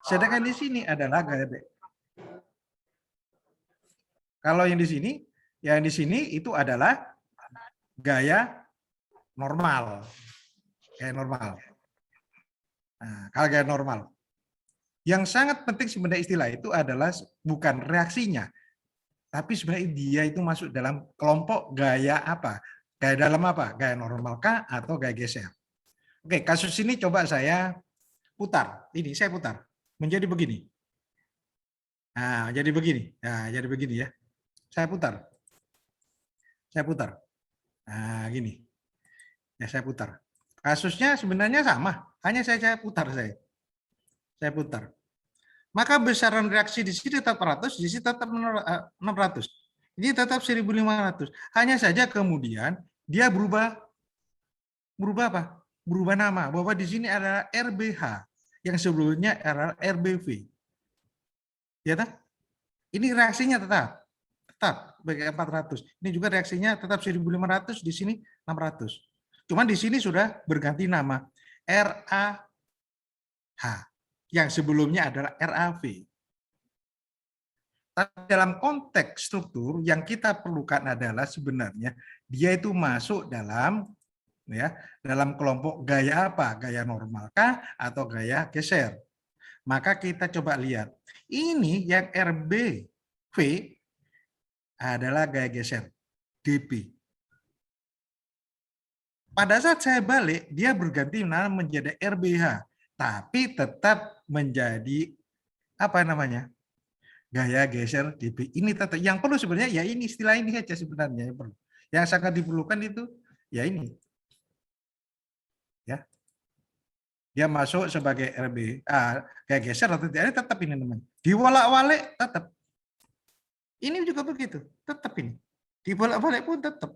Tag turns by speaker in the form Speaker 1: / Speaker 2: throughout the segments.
Speaker 1: Sedangkan di sini adalah gaya B. Kalau yang di sini itu adalah gaya normal. Gaya normal. Nah, kalau gaya normal. Yang sangat penting sebenarnya istilah itu adalah bukan reaksinya, tapi sebenarnya dia itu masuk dalam kelompok gaya apa? Gaya dalam apa? Gaya normal kah atau gaya geser? Oke, kasus ini coba saya putar. Ini saya putar. Menjadi begini. Nah, jadi begini. Nah, jadi begini ya. Saya putar. Saya putar. Nah, gini. Ya, saya putar. Kasusnya sebenarnya sama, hanya saya putar saya. Saya putar. Maka besaran reaksi di sini tetap 100, di sini tetap 600. Ini tetap 1.500. Hanya saja kemudian dia berubah apa? Berubah nama. Bahwa di sini adalah RBH yang sebelumnya adalah RBV. Ya tak? Ini reaksinya tetap sebagai 400. Ini juga reaksinya tetap 1.500, di sini 600. Cuman di sini sudah berganti nama RAH yang sebelumnya adalah RAV. Tapi dalam konteks struktur yang kita perlukan adalah sebenarnya dia itu masuk dalam dalam kelompok gaya apa? Gaya normalkah atau gaya geser? Maka kita coba lihat. Ini yang RBV adalah gaya geser, DP. Pada saat saya balik, dia berganti nama menjadi RBH, tapi tetap menjadi apa namanya? Gaya geser DP. Ini tetap yang perlu sebenarnya ya ini istilah ini saja sebenarnya yang perlu. Yang sangat diperlukan itu ya ini. Ya. Dia masuk sebagai RB, gaya geser atau tidak tetap ini namanya. Diwolak-walik tetap. Ini juga begitu, tetap ini. Dibolak-balik pun tetap.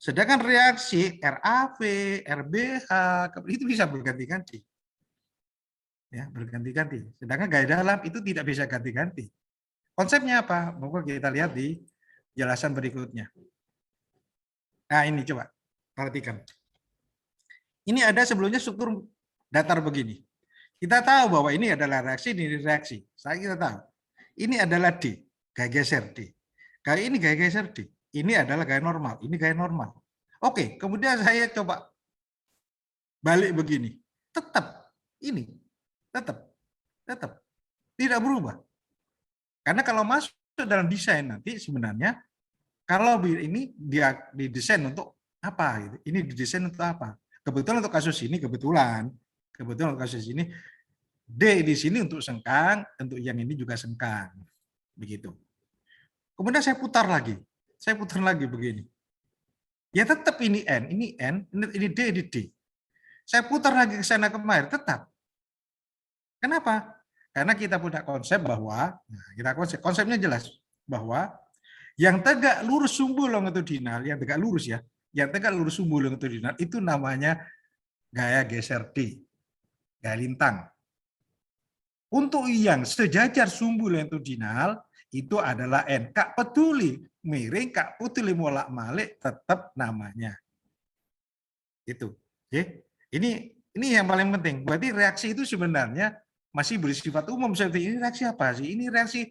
Speaker 1: Sedangkan reaksi RAV, RBH, itu bisa berganti-ganti. Ya, berganti-ganti. Sedangkan gaya dalam itu tidak bisa ganti-ganti. Konsepnya apa? Maka kita lihat di jelasan berikutnya. Nah, ini coba perhatikan. Ini ada sebelumnya struktur datar begini. Kita tahu bahwa ini adalah reaksi, ini reaksi. Kita tahu. Ini adalah D, gaya geser D. Gaya ini gaya geser D. Ini adalah gaya normal, ini gaya normal. Oke, kemudian saya coba balik begini. Tetap ini, tetap tidak berubah. Karena kalau masuk dalam desain nanti sebenarnya kalau ini dia didesain untuk apa gitu. Ini didesain untuk apa? Kebetulan untuk kasus ini kebetulan untuk kasus ini D di sini untuk sengkang, untuk yang ini juga sengkang. Begitu. Kemudian saya putar lagi. Saya putar lagi begini. Ya tetap ini N, ini D, ini D. Saya putar lagi ke sana kemari, tetap. Kenapa? Karena kita punya konsep bahwa, konsepnya jelas, bahwa yang tegak lurus sumbu longitudinal, yang tegak lurus ya, yang tegak lurus sumbu longitudinal itu namanya gaya geser D, gaya lintang. Untuk yang sejajar sumbu longitudinal itu adalah N. Kak peduli miring, kak peduli molak-malik tetap namanya. Itu. Oke. Ini yang paling penting. Berarti reaksi itu sebenarnya masih bersifat umum seperti ini. Reaksi apa sih? Ini reaksi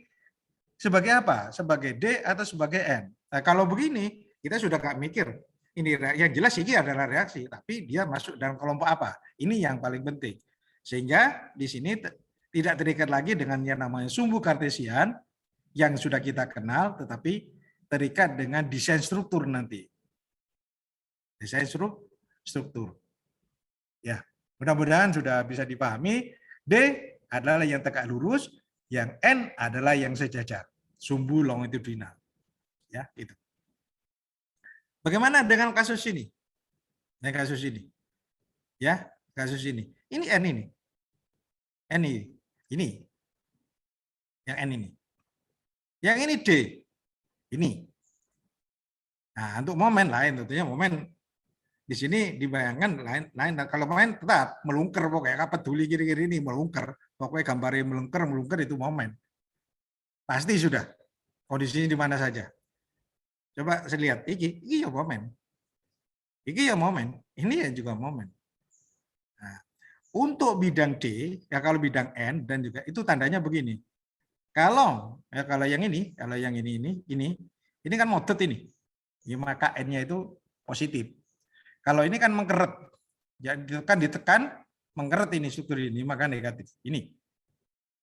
Speaker 1: sebagai apa? Sebagai D atau sebagai N. Nah, kalau begini kita sudah nggak mikir. Ini yang jelas ini adalah reaksi, tapi dia masuk dalam kelompok apa? Ini yang paling penting. Sehingga di sini tidak terikat lagi dengan yang namanya sumbu kartesian yang sudah kita kenal, tetapi terikat dengan desain struktur nanti. Desain struktur. Ya, mudah-mudahan sudah bisa dipahami. D adalah yang tegak lurus, yang N adalah yang sejajar, sumbu longitudinal. Ya, itu. Bagaimana dengan kasus ini? Nah, kasus ini. Ya, kasus ini. Ini N ini. N ini. Ini. Yang N ini. Yang ini D. Ini. Nah, untuk momen lain tentunya momen di sini dibayangkan lain. Kalau momen tetap melungker pokoknya apa peduli kiri-kiri ini melungker. Pokoknya gambarnya melungker itu momen. Pasti sudah. Kondisinya di mana saja. Coba saya lihat iki ya momen. Iki ya momen. Ini ya juga momen. Nah, Untuk bidang D, ya kalau bidang N dan juga itu tandanya begini. Kalau yang ini kan modot ini. Ya, maka N-nya itu positif. Kalau ini kan mengkeret. Jadi kan ditekan mengkeret ini struktur ini maka negatif. Ini.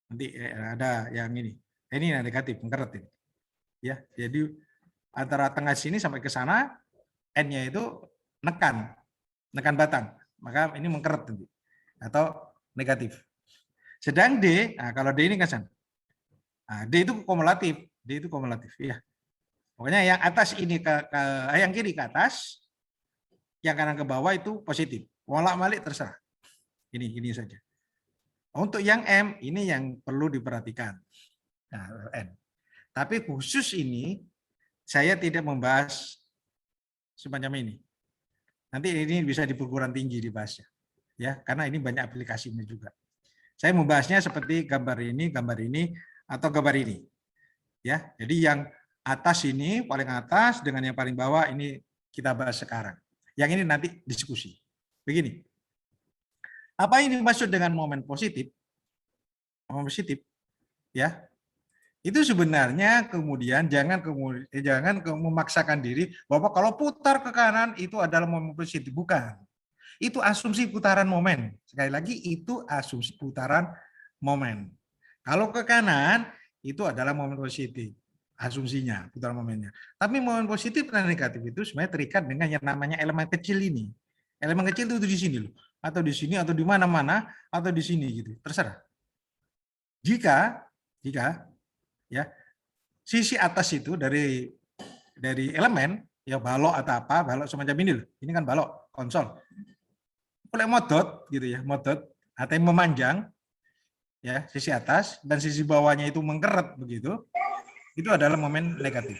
Speaker 1: Nanti ada yang ini. Ini yang negatif, mengkeret ini. Ya, jadi antara tengah sini sampai ke sana N-nya itu nekan batang. Maka ini mengkeret nanti atau negatif. Sedang D, nah kalau D ini kan sana. Nah, D itu kumulatif, ya. Pokoknya yang atas ini yang kiri ke atas, yang kanan ke bawah itu positif. Bolak-balik terserah. Ini saja. Untuk yang M ini yang perlu diperhatikan. Nah, N. Tapi khusus ini saya tidak membahas semacam ini. Nanti ini bisa di perguruan tinggi dibahasnya. Ya, karena ini banyak aplikasinya juga. Saya membahasnya seperti gambar ini, atau gambar ini. Ya, jadi yang atas ini paling atas dengan yang paling bawah ini kita bahas sekarang. Yang ini nanti diskusi. Begini. Apa ini dimaksud dengan momen positif? Momen positif, ya. Itu sebenarnya kemudian jangan memaksakan diri bahwa kalau putar ke kanan itu adalah momen positif, bukan. Itu asumsi putaran momen. Sekali lagi itu asumsi putaran momen. Kalau ke kanan itu adalah momen positif. Asumsinya, putaran momennya. Tapi momen positif dan negatif itu sebenarnya terikat dengan yang namanya elemen kecil ini. Elemen kecil itu di sini loh, atau di sini atau di mana-mana atau di sini gitu. Terserah. Jika ya sisi atas itu dari elemen ya balok atau apa, balok semacam ini loh. Ini kan balok konsol. Oleh modot gitu ya, modot atau yang memanjang ya sisi atas dan sisi bawahnya itu mengkeret begitu. Itu adalah momen negatif.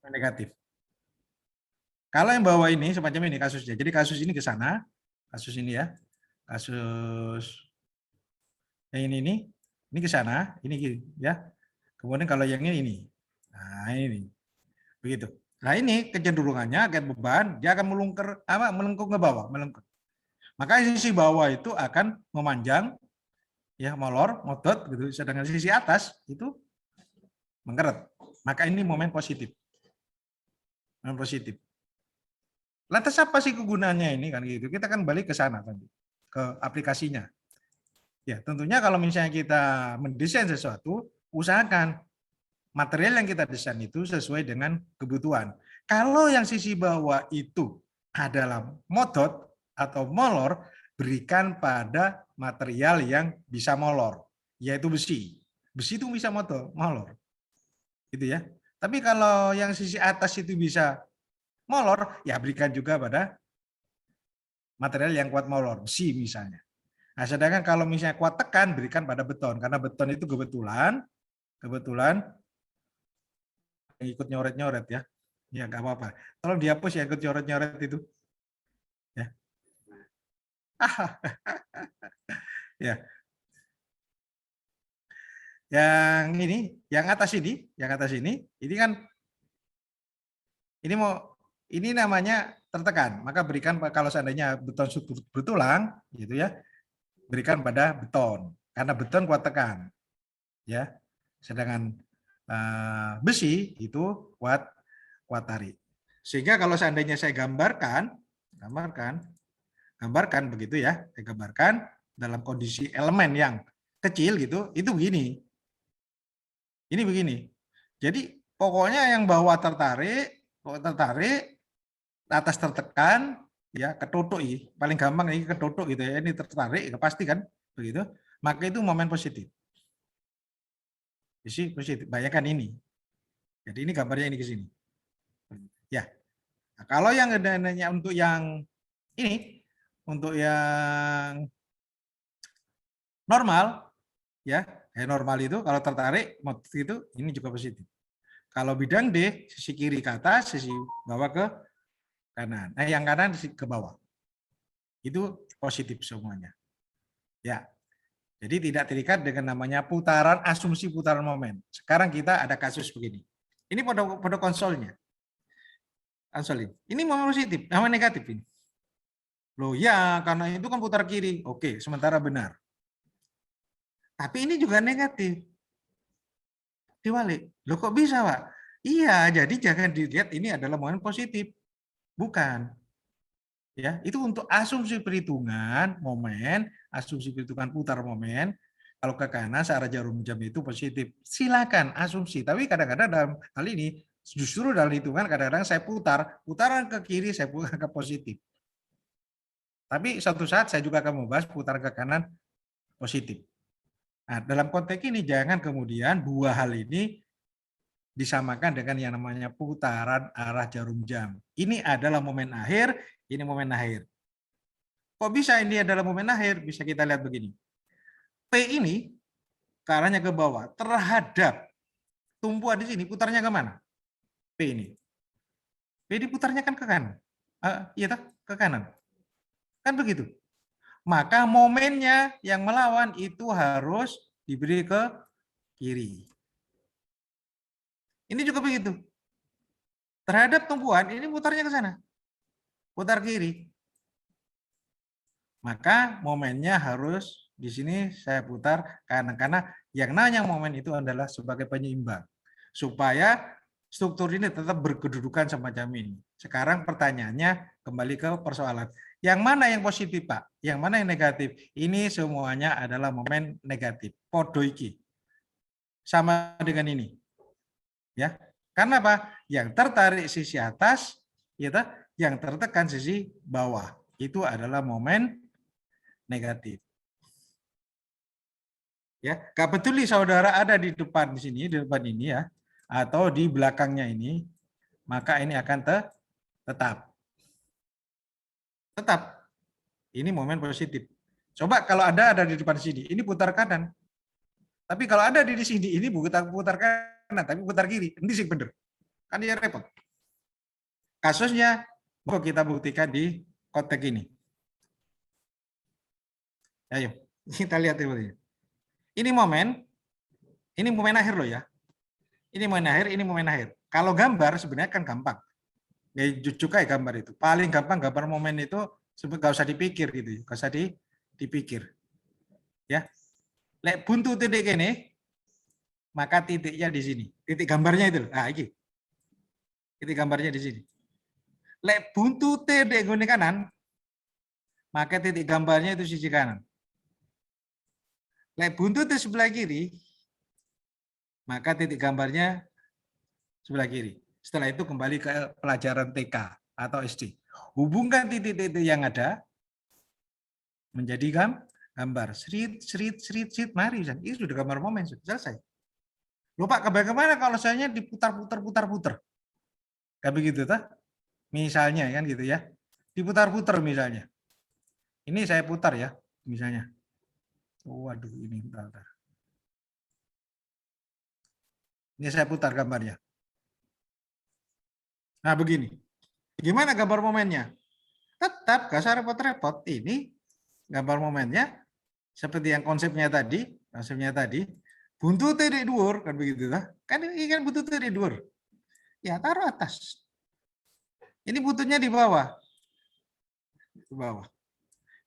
Speaker 1: Negatif. Kalau yang bawah ini semacam ini kasusnya. Jadi kasus ini ke sana, kasus ini ya. Kasus yang ini ke sana, ini ya. Kemudian kalau yang ini. Nah, ini. Begitu. Nah, ini kecenderungannya akan beban, dia akan melengkung ke bawah, melengkung. Maka sisi bawah itu akan memanjang ya, molor, modot gitu, sedangkan sisi atas itu mengkeret. Maka ini momen positif. Momen positif. Lantas apa sih kegunaannya ini kan gitu? Kita kan balik ke sana tadi, ke aplikasinya. Ya, tentunya kalau misalnya kita mendesain sesuatu, usahakan material yang kita desain itu sesuai dengan kebutuhan. Kalau yang sisi bawah itu adalah modot atau molor, berikan pada material yang bisa molor, yaitu besi. Besi itu bisa molor. Gitu ya. Tapi kalau yang sisi atas itu bisa molor, ya berikan juga pada material yang kuat molor, besi misalnya. Nah, sedangkan kalau misalnya kuat tekan, berikan pada beton, karena beton itu kebetulan yang ikut nyoret-nyoret ya. Ya nggak apa-apa. Tolong dihapus ya ikut nyoret-nyoret itu. Ya. Ya. Yang yang atas ini kan ini namanya tertekan. Maka berikan kalau seandainya beton bertulang gitu ya, berikan pada beton karena beton kuat tekan. Ya. Sedangkan besi itu kuat tarik. Sehingga kalau seandainya saya gambarkan begitu ya, saya gambarkan dalam kondisi elemen yang kecil gitu, itu begini. Ini begini. Jadi pokoknya yang bawah tertarik, atas tertekan, ya ketutuk ya. Paling gampang ini ketutuk gitu ya. Ini tertarik, pasti kan begitu. Maka itu momen positif. Jadi positif. Bayangkan ini. Jadi ini gambarnya ini ke sini. Ya. Nah, kalau yang adanya untuk yang ini, untuk yang normal, ya, normal itu kalau tertarik itu ini juga positif. Kalau bidang D, sisi kiri ke atas, sisi bawah ke kanan. Yang kanan ke bawah. Itu positif semuanya. Ya. Jadi tidak terikat dengan namanya putaran, asumsi putaran momen. Sekarang kita ada kasus begini. Ini pada konsolnya. Konsol ini. Ini momen positif, nama negatif ini. Loh ya, karena itu kan putar kiri. Oke, sementara benar. Tapi ini juga negatif. Diwalik. Loh kok bisa, Pak? Iya, jadi jangan dilihat ini adalah momen positif. Bukan. Ya, itu untuk asumsi perhitungan momen, asumsi perhitungan putar momen. Kalau ke kanan searah jarum jam itu positif. Silakan asumsi, tapi kadang-kadang dalam hal ini justru dalam hitungan kadang-kadang saya putaran ke kiri saya putar ke positif. Tapi suatu saat saya juga akan membahas putar ke kanan positif. Nah, dalam konteks ini jangan kemudian dua hal ini disamakan dengan yang namanya putaran arah jarum jam. Ini adalah momen akhir, ini momen akhir. Kok bisa ini adalah momen akhir? Bisa kita lihat begini. P ini ke arahnya ke bawah terhadap tumpuan di sini putarnya ke mana? P ini. P ini putarnya kan ke kanan. Iya tak? Ke kanan. Kan begitu. Maka momennya yang melawan itu harus diberi ke kiri. Ini juga begitu. Terhadap tumpuan ini putarnya ke sana. Putar kiri. Maka momennya harus di sini saya putar kanan karena yang namanya momen itu adalah sebagai penyeimbang supaya struktur ini tetap berkedudukan semacam ini. Sekarang pertanyaannya kembali ke persoalan. Yang mana yang positif, Pak? Yang mana yang negatif? Ini semuanya adalah momen negatif. Podo iki. Sama dengan ini. Ya. Karena apa? Yang tertarik sisi atas, ya, yang tertekan sisi bawah. Itu adalah momen negatif. Ya, gak peduli saudara ada di depan sini, di depan ini ya, atau di belakangnya ini, maka ini akan tetap. Tetap. Ini momen positif. Coba kalau ada di depan sini, ini putar kanan. Tapi kalau ada di sini, ini putar kanan, tapi putar kiri. Ini sih bener. Kan dia repot. Kasusnya, kita buktikan di konteks ini. Ayo, kita lihat ini. Ini momen akhir loh ya. Ini momen akhir. Kalau gambar sebenarnya kan gampang. Juga gambar itu. Paling gampang gambar momen itu nggak usah dipikir gitu, nggak usah dipikir. Ya, lek buntu titik ini, maka titiknya di sini. Titik gambarnya itu. Nah, ini. Titik gambarnya di sini. Lek buntu titik gini kanan, maka titik gambarnya itu sisi kanan. Lek buntu di sebelah kiri, maka titik gambarnya sebelah kiri. Setelah itu kembali ke pelajaran TK atau SD. Hubungkan titik-titik yang ada menjadi gambar. Serit, mari. Ini sudah gambar momen, sudah selesai. Lupa bagaimana kalau saya diputar-putar. Kayak begitu, tak? Misalnya kan gitu ya. Diputar-putar misalnya. Ini saya putar ya, misalnya. Waduh, ini bentar. Ini saya putar gambarnya. Nah, begini. Gimana gambar momennya? Tetap gak usah repot-repot. Ini gambar momennya seperti yang konsepnya tadi, buntu titik dhuwur kan begitu lah. Kan ini kan buntu titik dhuwur. Ya, taruh atas. Ini buntutnya di bawah. Di bawah.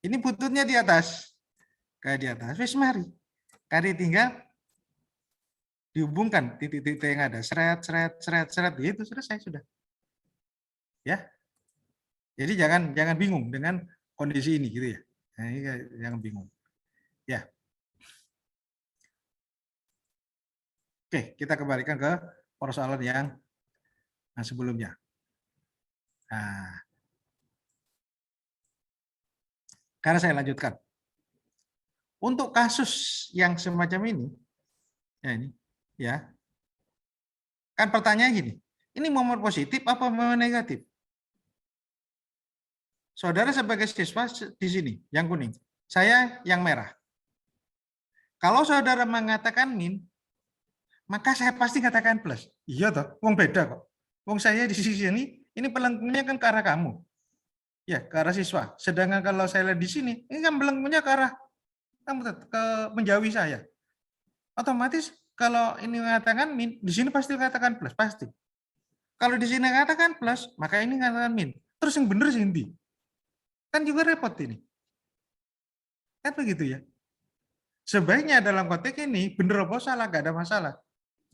Speaker 1: Ini buntutnya di atas. Kayak di atas. Wis mari. Kari tinggal dihubungkan titik-titik yang ada. Seret. Itu selesai sudah. Ya. Jadi jangan bingung dengan kondisi ini gitu ya. Nah, ini jangan bingung. Ya. Oke, kita kembalikan ke persoalan yang sebelumnya. Nah, karena saya lanjutkan. Untuk kasus yang semacam ini, kan pertanyaan gini, ini momen positif apa momen negatif? Saudara sebagai siswa di sini, yang kuning, saya yang merah. Kalau saudara mengatakan min, maka saya pasti katakan plus. Iya toh, wong beda kok. Wong saya di sisi ini pelengkungnya kan ke arah kamu. Ya, ke arah siswa. Sedangkan kalau saya lihat di sini, ini kan pelengkungnya ke arah kamu, ke menjauhi saya. Otomatis kalau ini mengatakan min, di sini pasti katakan plus, pasti. Kalau di sini katakan plus, maka ini katakan min. Terus yang benar sih inti. Kan juga repot ini. Kan begitu ya. Sebaiknya dalam konteks ini, bener apa salah, nggak ada masalah.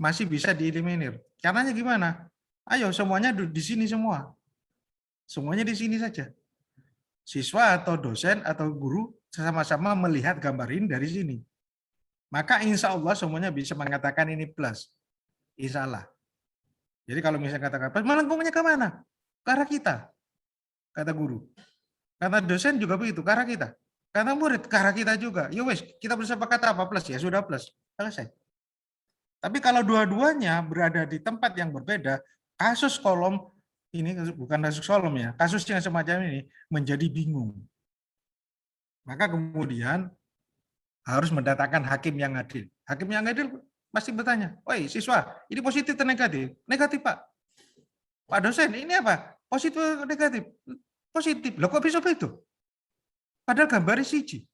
Speaker 1: Masih bisa dieliminir. Caranya gimana? Ayo semuanya di sini semua. Semuanya di sini saja. Siswa atau dosen atau guru sama-sama melihat gambar ini dari sini. Maka insya Allah semuanya bisa mengatakan ini plus. Insya Allah. Jadi kalau misalnya katakan plus, melengkungnya ke mana? Ke arah kita, kata guru. Kata dosen juga begitu, ke arah kita. Kata murid, ke arah kita juga. Ya wes, kita bersepakat apa plus? Ya sudah plus. Selesai. Tapi kalau dua-duanya berada di tempat yang berbeda, kasus kolom ini bukan kasus kolom ya, kasus yang semacam ini menjadi bingung. Maka kemudian harus mendatangkan hakim yang adil. Hakim yang adil pasti bertanya, "Woi siswa, ini positif atau negatif?" Negatif Pak. Pak dosen, ini apa? Positif atau negatif? Positif. Loh kok bisa begitu? Padahal gambarnya siji.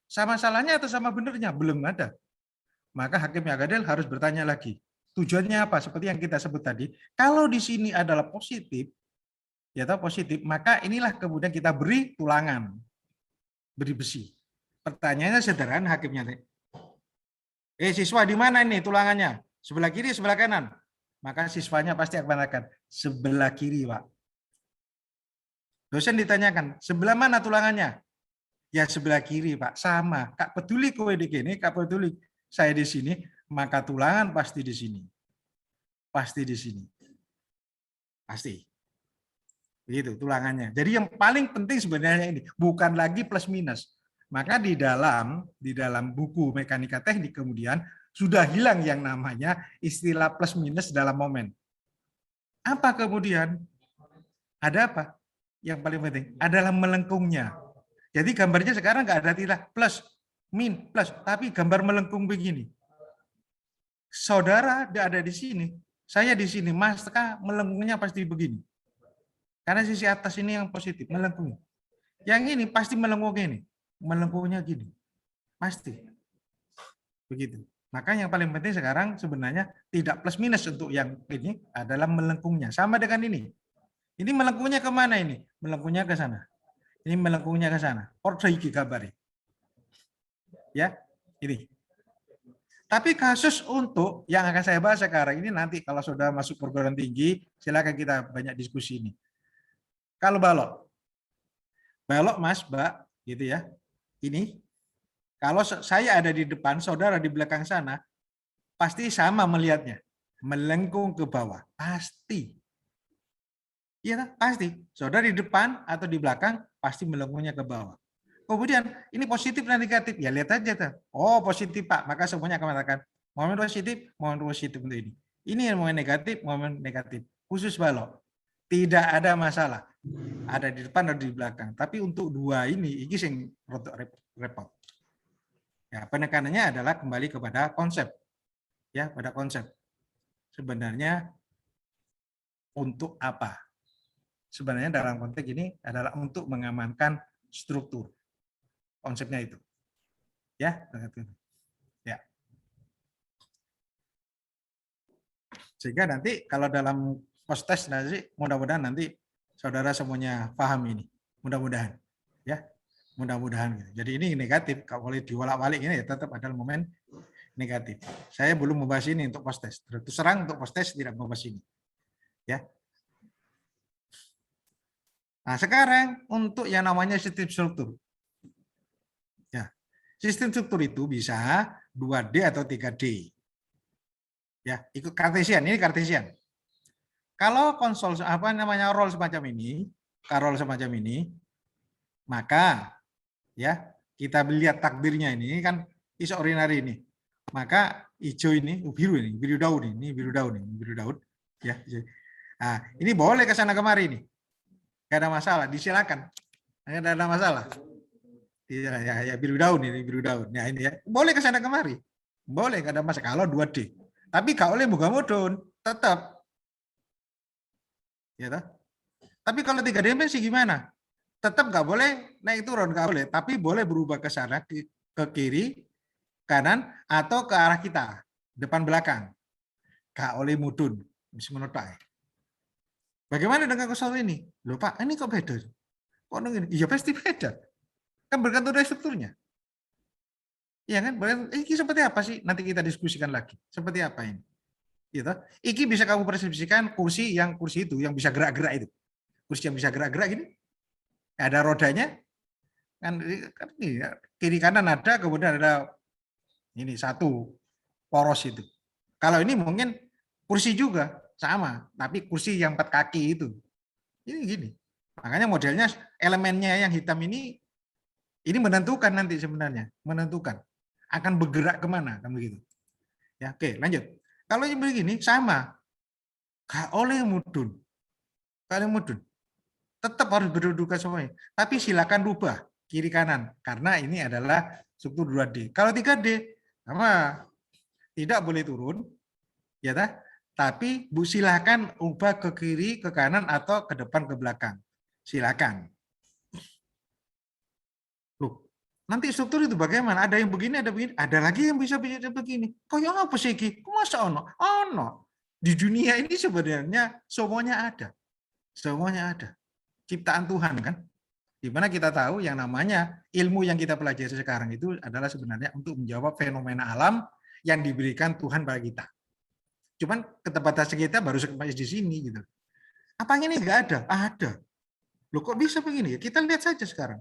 Speaker 1: Sama salahnya atau sama benernya? Belum ada. Maka hakim yang adil harus bertanya lagi. Tujuannya apa? Seperti yang kita sebut tadi. Kalau di sini adalah positif, ya tahu positif, maka inilah kemudian kita beri tulangan, beri besi. Pertanyaannya sederhana hakimnya. Siswa di mana ini tulangannya? Sebelah kiri, sebelah kanan. Maka siswanya pasti akan mengatakan sebelah kiri, Pak. Dosen ditanyakan, sebelah mana tulangannya? Ya sebelah kiri, Pak. Sama. Kak peduli kowe di sini, Kak peduli saya di sini, maka tulangan pasti di sini. Pasti di sini. Pasti. Begitu tulangannya. Jadi yang paling penting sebenarnya ini bukan lagi plus minus. Maka di dalam buku mekanika teknik kemudian sudah hilang yang namanya istilah plus minus dalam momen. Apa kemudian? Ada apa? Yang paling penting adalah melengkungnya. Jadi gambarnya sekarang nggak ada tilah plus, min, plus, tapi gambar melengkung begini. Saudara ada di sini, saya di sini, Mas Teka melengkungnya pasti begini. Karena sisi atas ini yang positif, melengkung. Yang ini pasti melengkung ini. Melengkungnya gini. Pasti. Begitu. Maka yang paling penting sekarang sebenarnya tidak plus minus untuk yang ini adalah melengkungnya. Sama dengan ini. Ini melengkungnya kemana ini? Melengkungnya ke sana. Ini melengkungnya ke sana. Perbaiki kabarnya. Ya, ini. Tapi kasus untuk yang akan saya bahas sekarang ini nanti kalau sudah masuk perguruan tinggi, silakan kita banyak diskusi ini. Kalau balok Mas, Mbak, gitu ya. Ini kalau saya ada di depan, saudara di belakang sana, pasti sama melihatnya, melengkung ke bawah, pasti. Iya, pasti. Saudara di depan atau di belakang pasti melengkungnya ke bawah. Kemudian ini positif dan negatif, ya lihat aja tuh. Oh positif Pak, maka semuanya akan mengatakan momen positif untuk ini. Ini yang momen negatif, khusus balok. Tidak ada masalah. Ada di depan atau di belakang. Tapi untuk dua ini yang repot. Ya, penekanannya adalah kembali kepada konsep. Ya, pada konsep. Sebenarnya untuk apa? Sebenarnya dalam konteks ini adalah untuk mengamankan struktur. Konsepnya itu. Ya, ya. Sehingga nanti kalau dalam post test nanti mudah-mudahan nanti saudara semuanya paham ini. Mudah-mudahan. Ya. Mudah-mudahan. Jadi ini negatif. Kalau boleh diwolak-walik ini ya tetap ada momen negatif. Saya belum membahas ini untuk post test. Terus terang untuk post test tidak membahas ini. Ya. Nah, sekarang untuk yang namanya sistem struktur. Ya. Sistem struktur itu bisa 2D atau 3D. Ya, ikut Cartesian, ini Cartesian. Kalau konsol apa namanya roll semacam ini, maka ya kita lihat takdirnya ini kan iso ordinary ini. Maka hijau ini, biru daun ini, biru daun ya. Nah, ini boleh ke sana kemari nih. Gak ada masalah, disilakan. Gak ada masalah. Ya, biru daun ini, biru daun. Ya ini ya, boleh ke sana kemari. Boleh, gak ada masalah kalau 2D. Tapi gak oleh buka mudun, tetap. Ya toh? Tapi kalau 3 dimensi gimana? Tetap nggak boleh naik turun, nggak boleh. Tapi boleh berubah ke sana, ke kiri, kanan, atau ke arah kita, depan belakang. Nggak oleh mudun. Bagaimana dengan konsol ini? Loh Pak, ini kok beda? Kok gini? Iya pasti beda. Kan bergantung dari strukturnya. Iya kan? Ini seperti apa sih? Nanti kita diskusikan lagi. Seperti apa ini? Gitu. Iki bisa kamu persepsikan kursi itu yang bisa gerak-gerak itu. Kursi yang bisa gerak-gerak gini. Ada rodanya. Kan ini ya, kiri kanan ada, kemudian ada ini satu poros itu. Kalau ini mungkin kursi juga sama, tapi kursi yang 4 kaki itu. Ini gini. Makanya modelnya elemennya yang hitam ini menentukan nanti sebenarnya, menentukan akan bergerak kemana kan begitu. Ya, oke, lanjut. Kalau yang begini sama, gak oleh mudun, tetap harus berdudukan semuanya. Tapi silakan rubah kiri kanan karena ini adalah struktur 2D. Kalau 3D sama tidak boleh turun, ya tak? Tapi silakan ubah ke kiri, ke kanan atau ke depan, ke belakang. Silakan. Loh, nanti struktur itu bagaimana? Ada yang begini, ada begini, ada lagi yang bisa begini. Kayak apa sih Ki? Masa ono? Ono. Di dunia ini sebenarnya semuanya ada. Semuanya ada. Ciptaan Tuhan kan? Di mana kita tahu yang namanya ilmu yang kita pelajari sekarang itu adalah sebenarnya untuk menjawab fenomena alam yang diberikan Tuhan pada kita. Cuman keterbatasan kita baru sampai di sini gitu. Apa ini nggak ada? Ada. Loh kok bisa begini? Kita lihat saja sekarang.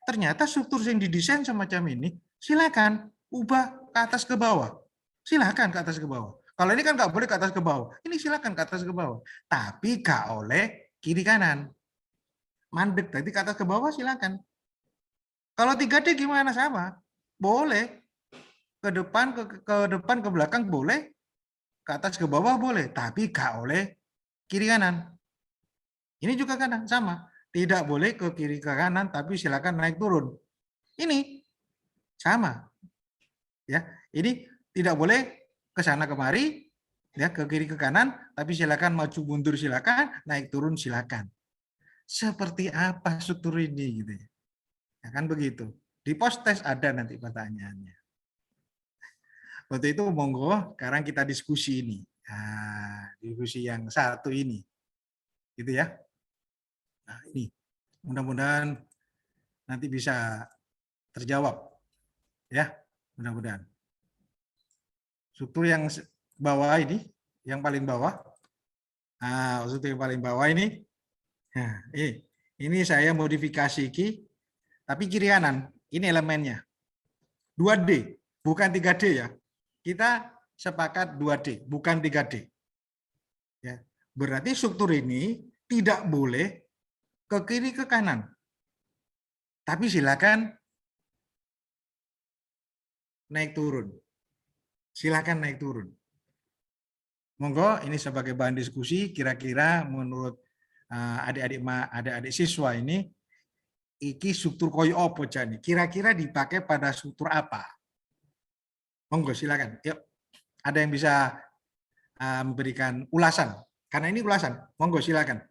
Speaker 1: Ternyata struktur yang didesain semacam ini, silakan ubah ke atas ke bawah. Silakan ke atas ke bawah. Kalau ini kan nggak boleh ke atas ke bawah. Ini silakan ke atas ke bawah. Tapi nggak oleh kiri kanan. Mandek, tadi ke atas ke bawah silakan. Kalau 3D gimana sama? Boleh. Ke depan, ke belakang boleh. Ke atas ke bawah boleh. Tapi nggak oleh kiri kanan. Ini juga kanan sama. Tidak boleh ke kiri ke kanan, tapi silakan naik turun. Ini sama. Ya, ini tidak boleh ke sana kemari, ya ke kiri ke kanan, tapi silakan maju mundur silakan, naik turun silakan. Seperti apa struktur ini gitu ya. Ya kan begitu. Di post test ada nanti pertanyaannya. Waktu itu monggo, sekarang kita diskusi ini. Nah, diskusi yang satu ini. Gitu ya. Nah, ini mudah-mudahan nanti bisa terjawab. Ya, mudah-mudahan. Struktur yang bawah ini, yang paling bawah. Nah, struktur yang paling bawah ini. Nah, ini saya modifikasi tapi kiri kanan. Ini elemennya. 2D, bukan 3D ya. Kita sepakat 2D, bukan 3D. Ya. Berarti struktur ini tidak boleh ke kiri ke kanan. Tapi silakan naik turun. Silakan naik turun. Monggo ini sebagai bahan diskusi kira-kira menurut adik-adik siswa ini iki struktur koyo opo jani. Kira-kira dipakai pada struktur apa? Monggo silakan. Yuk. Ada yang bisa memberikan ulasan. Karena ini ulasan. Monggo silakan.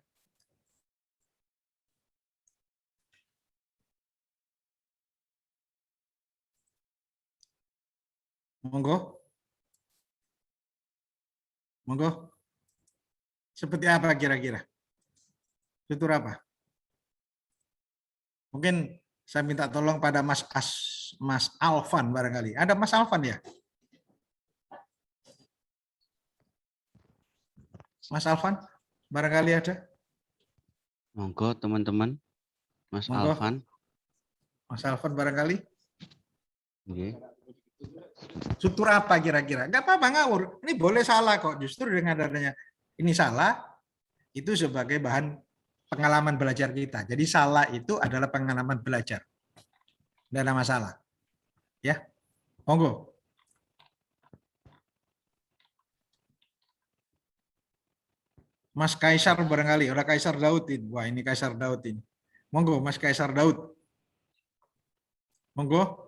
Speaker 1: Monggo. Monggo. Seperti apa kira-kira? Struktur apa? Mungkin saya minta tolong pada Mas Alvan barangkali. Ada Mas Alvan ya? Mas Alvan, barangkali ada?
Speaker 2: Monggo teman-teman, Mas
Speaker 1: Monggo.
Speaker 2: Alvan.
Speaker 1: Mas Alvan barangkali?
Speaker 2: Okay.
Speaker 1: Struktur apa kira-kira? Enggak apa-apa, ngawur. Ini boleh salah kok. Justru dengan adanya ini salah, itu sebagai bahan pengalaman belajar kita. Jadi salah itu adalah pengalaman belajar. Tidak ada masalah. Ya, monggo. Mas Kaisar barangkali, orang Kaisar Daud ini. Wah, ini Kaisar Daud ini. Monggo, Mas Kaisar Daud. Monggo.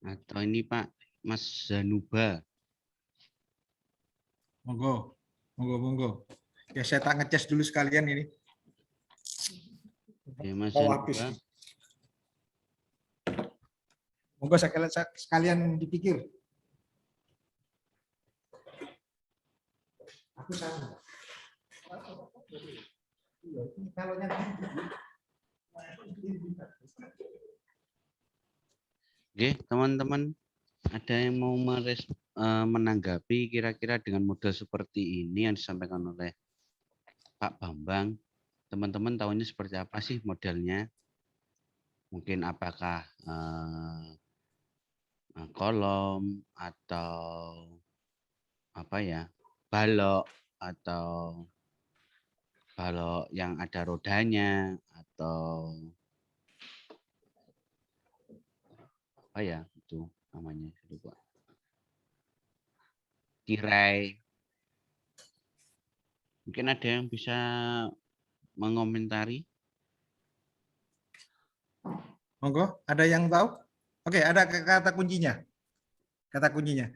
Speaker 2: Atau ini Pak, Mas Zanuba.
Speaker 1: Monggo, monggo. Ya saya tak ngecas dulu sekalian ini.
Speaker 2: Oke, Mas Zanuba.
Speaker 1: Monggo sekalian dipikir. Aku sama.
Speaker 2: Oke, teman-teman, ada yang mau menanggapi kira-kira dengan model seperti ini yang disampaikan oleh Pak Bambang? Teman-teman tahunya seperti apa sih modelnya? Mungkin apakah kolom atau apa ya, balok atau balok yang ada rodanya atau apa ya itu namanya, lupa. Tirai. Mungkin ada yang bisa mengomentari.
Speaker 1: Monggo, ada yang tahu? Oke, ada kata kuncinya. Kata kuncinya.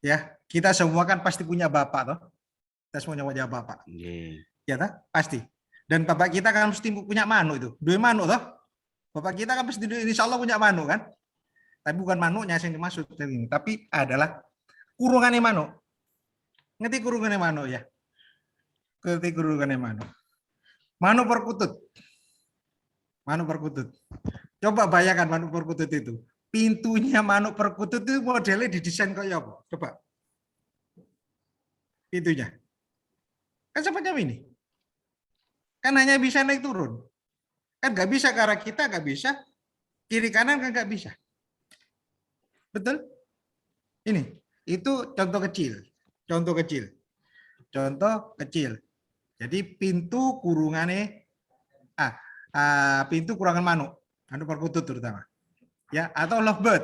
Speaker 1: Ya, kita semua kan pasti punya bapak toh. Kita semuanya punya bapak.
Speaker 2: Nggih.
Speaker 1: Ya toh? Pasti. Dan bapak kita kan mesti punya manuk itu. Dua manuk toh. Bapak kita kan pasti insya Allah punya manuk kan. Tapi bukan manuknya yang dimaksud ini, tapi adalah kurungannya manuk. Ngerti kurungannya manuk ya? Ngerti kurungannya manuk. Manuk perkutut. Manuk perkutut. Coba bayangkan manuk perkutut itu. Pintunya manuk perkutut itu modelnya didesain kayak apa? Coba. Pintunya. Kan semacam ini. Kan hanya bisa naik turun. Kan nggak bisa ke arah kita, nggak bisa. Kiri kanan kan nggak bisa. Betul? Ini. Itu contoh kecil. Contoh kecil. Contoh kecil. Jadi pintu kurungannya, pintu kurangan manuk. Manuk perkutut terutama. Ya, atau lovebird.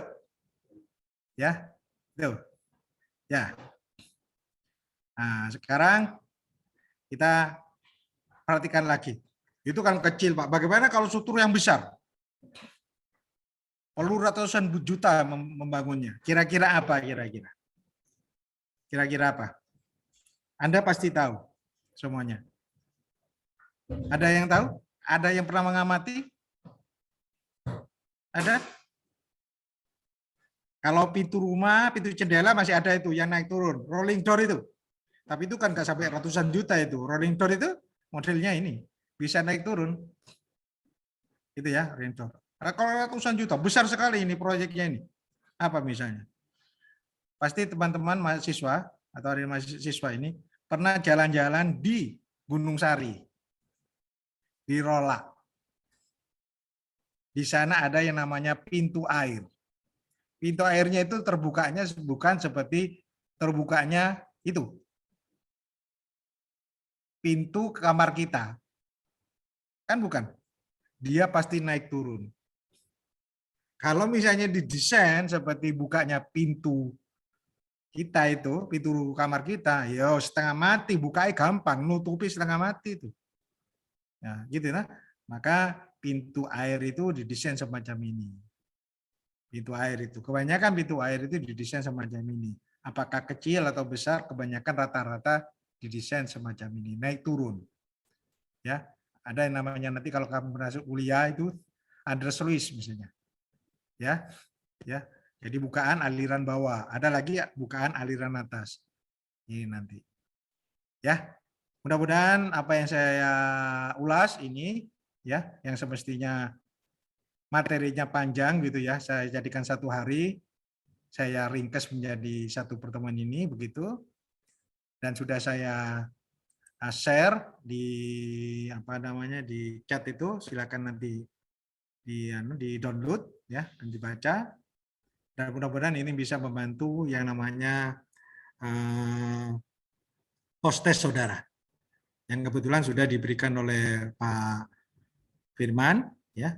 Speaker 1: Ya, tuh. Ya. Nah, sekarang kita perhatikan lagi. Itu kan kecil, Pak. Bagaimana kalau struktur yang besar? Perlu ratusan juta membangunnya. Kira-kira apa kira-kira? Kira-kira apa? Anda pasti tahu semuanya. Ada yang tahu? Ada yang pernah mengamati? Ada? Kalau pintu rumah, pintu jendela masih ada itu yang naik turun, rolling door itu. Tapi itu kan nggak sampai ratusan juta itu. Rolling door itu modelnya ini bisa naik turun. Itu ya, rolling door. Kalau ratusan juta, besar sekali ini proyeknya ini. Apa misalnya? Pasti teman-teman mahasiswa atau ada mahasiswa ini pernah jalan-jalan di Gunung Sari, di Rolak. Di sana ada yang namanya pintu air. Pintu airnya itu terbukanya bukan seperti terbukanya itu. Pintu kamar kita. Kan bukan. Dia pasti naik turun. Kalau misalnya didesain seperti bukanya pintu kita itu, pintu kamar kita, ya setengah mati, bukanya gampang, nutupi setengah mati itu. Ya, gitu nah. Maka pintu air itu didesain semacam ini. Pintu air itu. Kebanyakan pintu air itu didesain semacam ini. Apakah kecil atau besar, kebanyakan rata-rata didesain semacam ini, naik turun. Ya, ada yang namanya nanti kalau kamu masuk kuliah itu undersluice misalnya. Ya. Ya. Jadi bukaan aliran bawah, ada lagi bukaan aliran atas. Ini nanti. Ya. Mudah-mudahan apa yang saya ulas ini ya, yang semestinya materinya panjang gitu ya, saya jadikan 1 hari, saya ringkas menjadi 1 pertemuan ini begitu, dan sudah saya share di apa namanya di chat itu, silakan nanti di download ya dan dibaca, dan mudah-mudahan ini bisa membantu yang namanya post-test saudara yang kebetulan sudah diberikan oleh Pak Firman ya.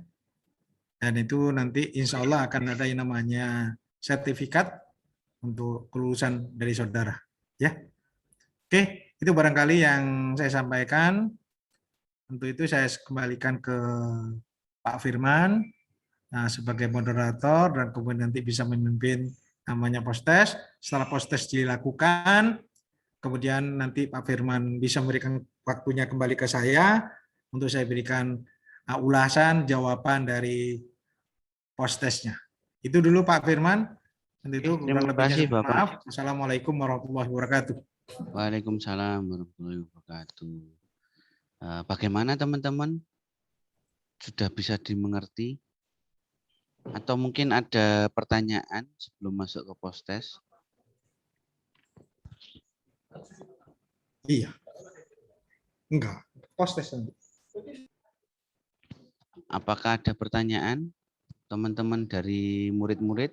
Speaker 1: Dan itu nanti insya Allah akan ada yang namanya sertifikat untuk kelulusan dari saudara. Ya, oke, itu barangkali yang saya sampaikan. Untuk itu saya kembalikan ke Pak Firman sebagai moderator dan kemudian nanti bisa memimpin namanya post-test. Setelah post-test dilakukan, kemudian nanti Pak Firman bisa memberikan waktunya kembali ke saya untuk saya berikan ulasan jawaban dari post-testnya. Itu dulu Pak Firman. Itu kurang lebihnya maaf. Assalamualaikum warahmatullahi wabarakatuh.
Speaker 2: Waalaikumsalam warahmatullahi wabarakatuh. Bagaimana teman-teman? Sudah bisa dimengerti? Atau mungkin ada pertanyaan sebelum masuk ke post-test?
Speaker 1: Iya. Enggak. Post-test nanti.
Speaker 2: Apakah ada pertanyaan teman-teman dari murid-murid?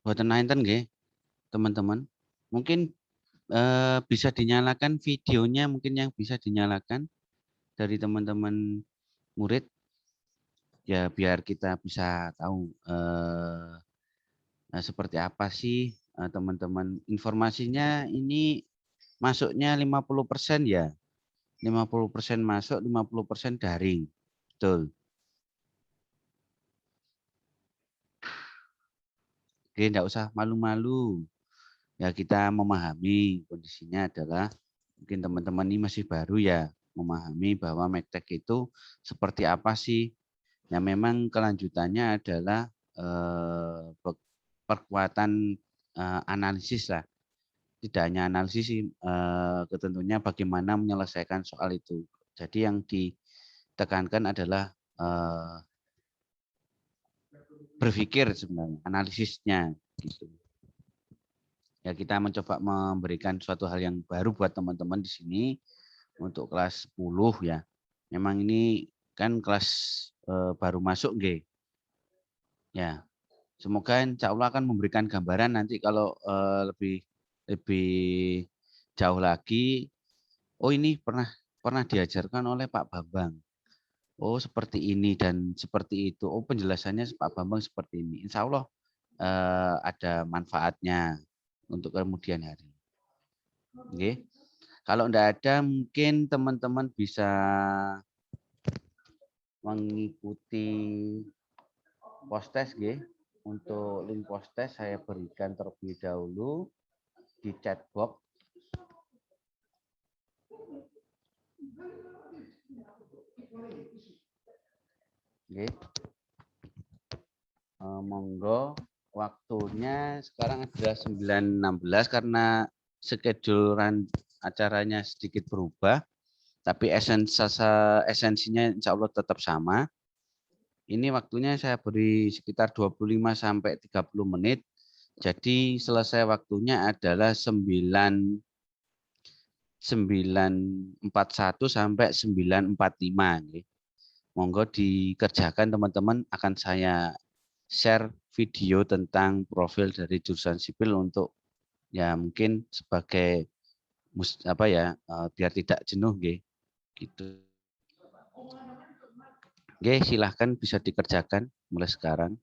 Speaker 2: Buatan Nainten nggih, teman-teman. Mungkin bisa dinyalakan videonya, mungkin yang bisa dinyalakan dari teman-teman murid, ya biar kita bisa tahu seperti apa sih teman-teman. Informasinya ini masuknya 50% ya. 50% masuk, 50% daring. Betul. Oke, enggak usah malu-malu. Ya kita memahami kondisinya adalah mungkin teman-teman ini masih baru ya, memahami bahwa medtech itu seperti apa sih. Ya memang kelanjutannya adalah perkuatan analisis lah. Tidak hanya analisis sih, tentunya bagaimana menyelesaikan soal itu. Jadi yang ditekankan adalah berpikir sebenarnya, analisisnya gitu. Ya kita mencoba memberikan suatu hal yang baru buat teman-teman di sini untuk kelas 10 ya. Memang ini kan kelas baru masuk nggih. Ya. Semoga insya Allah akan memberikan gambaran nanti kalau lebih lebih jauh lagi. Oh ini pernah diajarkan oleh Pak Bambang. Oh seperti ini dan seperti itu. Oh penjelasannya Pak Bambang seperti ini. Insya Allah ada manfaatnya untuk kemudian hari. Oke. Kalau enggak ada mungkin teman-teman bisa mengikuti post-test nggih. Untuk link post-test saya berikan terlebih dahulu di chat box. Nggih. Monggo waktunya sekarang adalah 9.16 karena schedule acaranya sedikit berubah, tapi esensinya insya Allah tetap sama. Ini waktunya saya beri sekitar 25 sampai 30 menit. Jadi selesai waktunya adalah 9.41 sampai 9.45. Monggo dikerjakan teman-teman, akan saya share video tentang profil dari jurusan sipil untuk ya mungkin sebagai apa ya biar tidak jenuh gitu. Silahkan bisa dikerjakan mulai sekarang.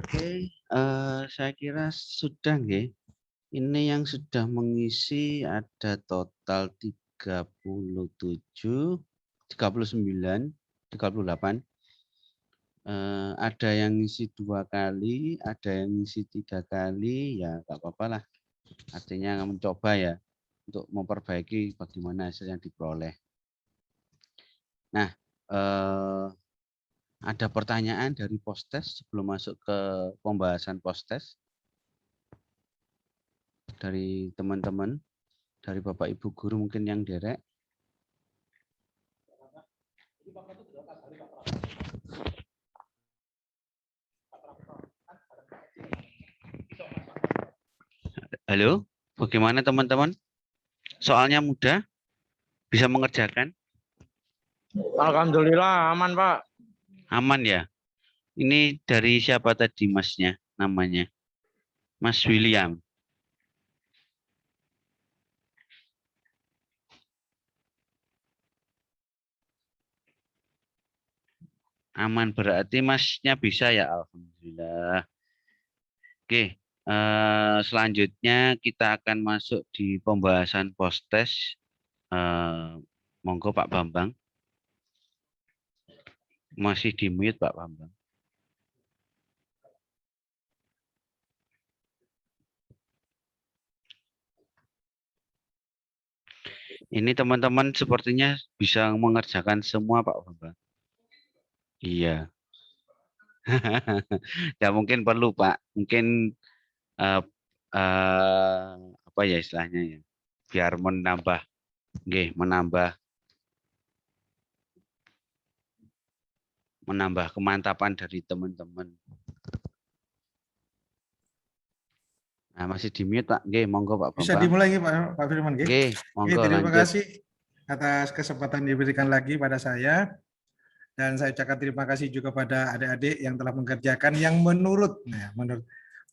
Speaker 2: Oke, saya kira sudah nggih. Ini yang sudah mengisi ada total 37, 39, 38. Ada yang ngisi 2 kali, ada yang ngisi 3 kali, ya nggak apa-apa lah. Artinya mencoba ya untuk memperbaiki bagaimana hasil yang diperoleh. Nah, ada pertanyaan dari post-test sebelum masuk ke pembahasan post-test dari teman-teman, dari Bapak Ibu guru mungkin yang derek. Halo, bagaimana teman-teman? Soalnya mudah, bisa mengerjakan?
Speaker 3: Alhamdulillah aman, Pak.
Speaker 2: Aman ya? Ini dari siapa tadi masnya namanya? Mas William. Aman berarti masnya bisa ya, alhamdulillah. Oke, selanjutnya kita akan masuk di pembahasan post-test. Monggo Pak Bambang. Masih di mute Pak Bambang. Ini teman-teman sepertinya bisa mengerjakan semua Pak Bambang. Iya. Ya mungkin perlu Pak. Mungkin apa ya istilahnya ya. Biar menambah menambah kemantapan dari teman-teman. Nah, masih di mute Pak. Nggih, monggo Pak Bambang.
Speaker 1: Bisa dimulai Pak Firman.
Speaker 2: Nggih, monggo
Speaker 1: Terima
Speaker 2: lanjut.
Speaker 1: kasih atas kesempatan diberikan lagi pada saya. Dan saya ucapkan terima kasih juga pada adik-adik yang telah mengerjakan yang menurut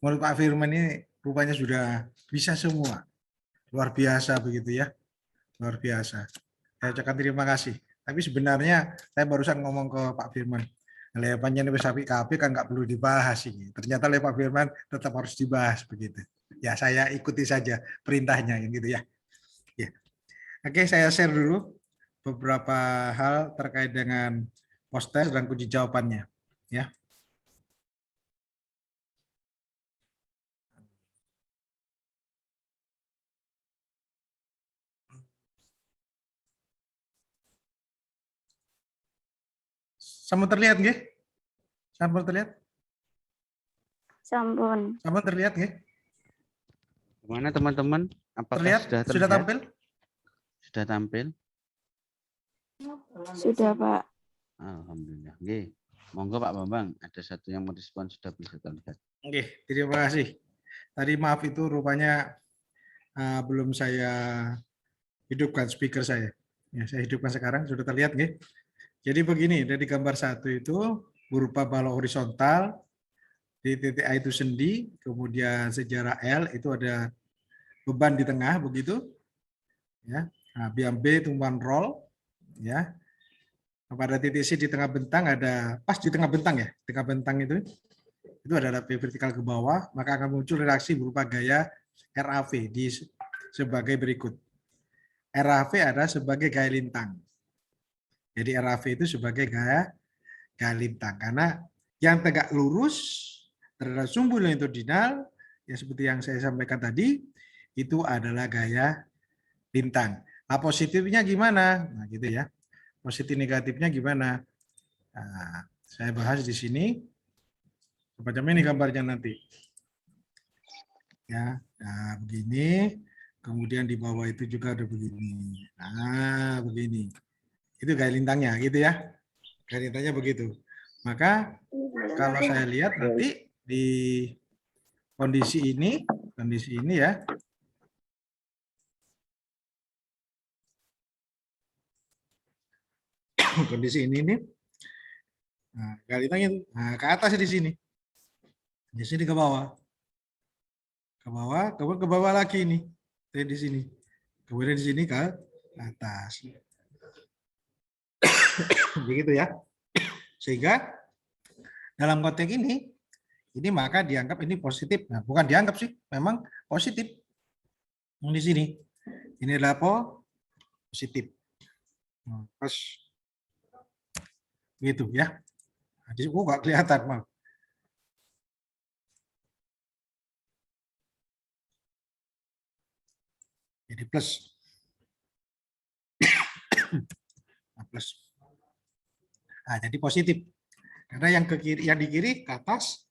Speaker 1: Pak Firman ini rupanya sudah bisa semua. Luar biasa begitu ya. Luar biasa. Saya ucapkan terima kasih. Tapi sebenarnya saya barusan ngomong ke Pak Firman. Lepannya nih sapi KP kan nggak perlu dibahas ini. Ternyata oleh Pak Firman tetap harus dibahas begitu. Ya saya ikuti saja perintahnya yang gitu ya. Ya. Oke, saya share dulu beberapa hal terkait dengan post-test dan kunci jawabannya. Ya. Sampun terlihat nggih? Sampun terlihat?
Speaker 4: Sampun.
Speaker 1: Sampun terlihat nggih?
Speaker 2: Gimana teman-teman? Apakah
Speaker 1: Terlihat?
Speaker 2: sudah terlihat?
Speaker 1: Sudah tampil?
Speaker 2: Sudah tampil?
Speaker 4: Sudah, Pak.
Speaker 2: Alhamdulillah. Nggih. Monggo Pak Bambang, ada satu yang merespon sudah bisa terlihat.
Speaker 1: Oke, terima kasih. Tadi maaf itu rupanya belum saya hidupkan speaker saya. Ya, saya hidupkan sekarang, sudah terlihat nggih? Jadi begini, dari gambar satu itu berupa balok horizontal, di titik A itu sendi, kemudian sejarah L itu ada beban di tengah begitu, ya. Nah, biang B tumpuan roll, ya. Pada titik C di tengah bentang ada pas di tengah bentang ya, tengah bentang itu ada vertikal ke bawah, maka akan muncul reaksi berupa gaya RAV sebagai berikut. RAV ada sebagai gaya lintang. Jadi RAV itu sebagai gaya lintang karena yang tegak lurus terhadap sumbu longitudinal ya seperti yang saya sampaikan tadi itu adalah gaya lintang. Nah, positifnya gimana? Nah, gitu ya. Positif negatifnya gimana? Nah, saya bahas di sini. Macam ini gambarnya nanti. Ya, nah begini. Kemudian di bawah itu juga ada begini. Nah, begini. Itu gaya lintangnya, gitu ya. Gaya lintangnya begitu. Maka kalau saya lihat nanti di kondisi ini ya. Kondisi ini nih. Nah, gaya lintangnya itu. Nah, ke atas di sini. Di sini ke bawah. Ke bawah, kemudian ke bawah lagi nih. Di sini. Kemudian di sini ke atas. Begitu ya. Sehingga dalam konteks ini ini maka dianggap ini positif. Nah, bukan dianggap sih, memang positif. Di sini, ini adalah positif. Terus gitu ya. Nah, di sini nggak kelihatan, maaf. Jadi plus. Nah, plus. Nah, jadi positif. Karena yang ke kiri, yang di kiri ke atas,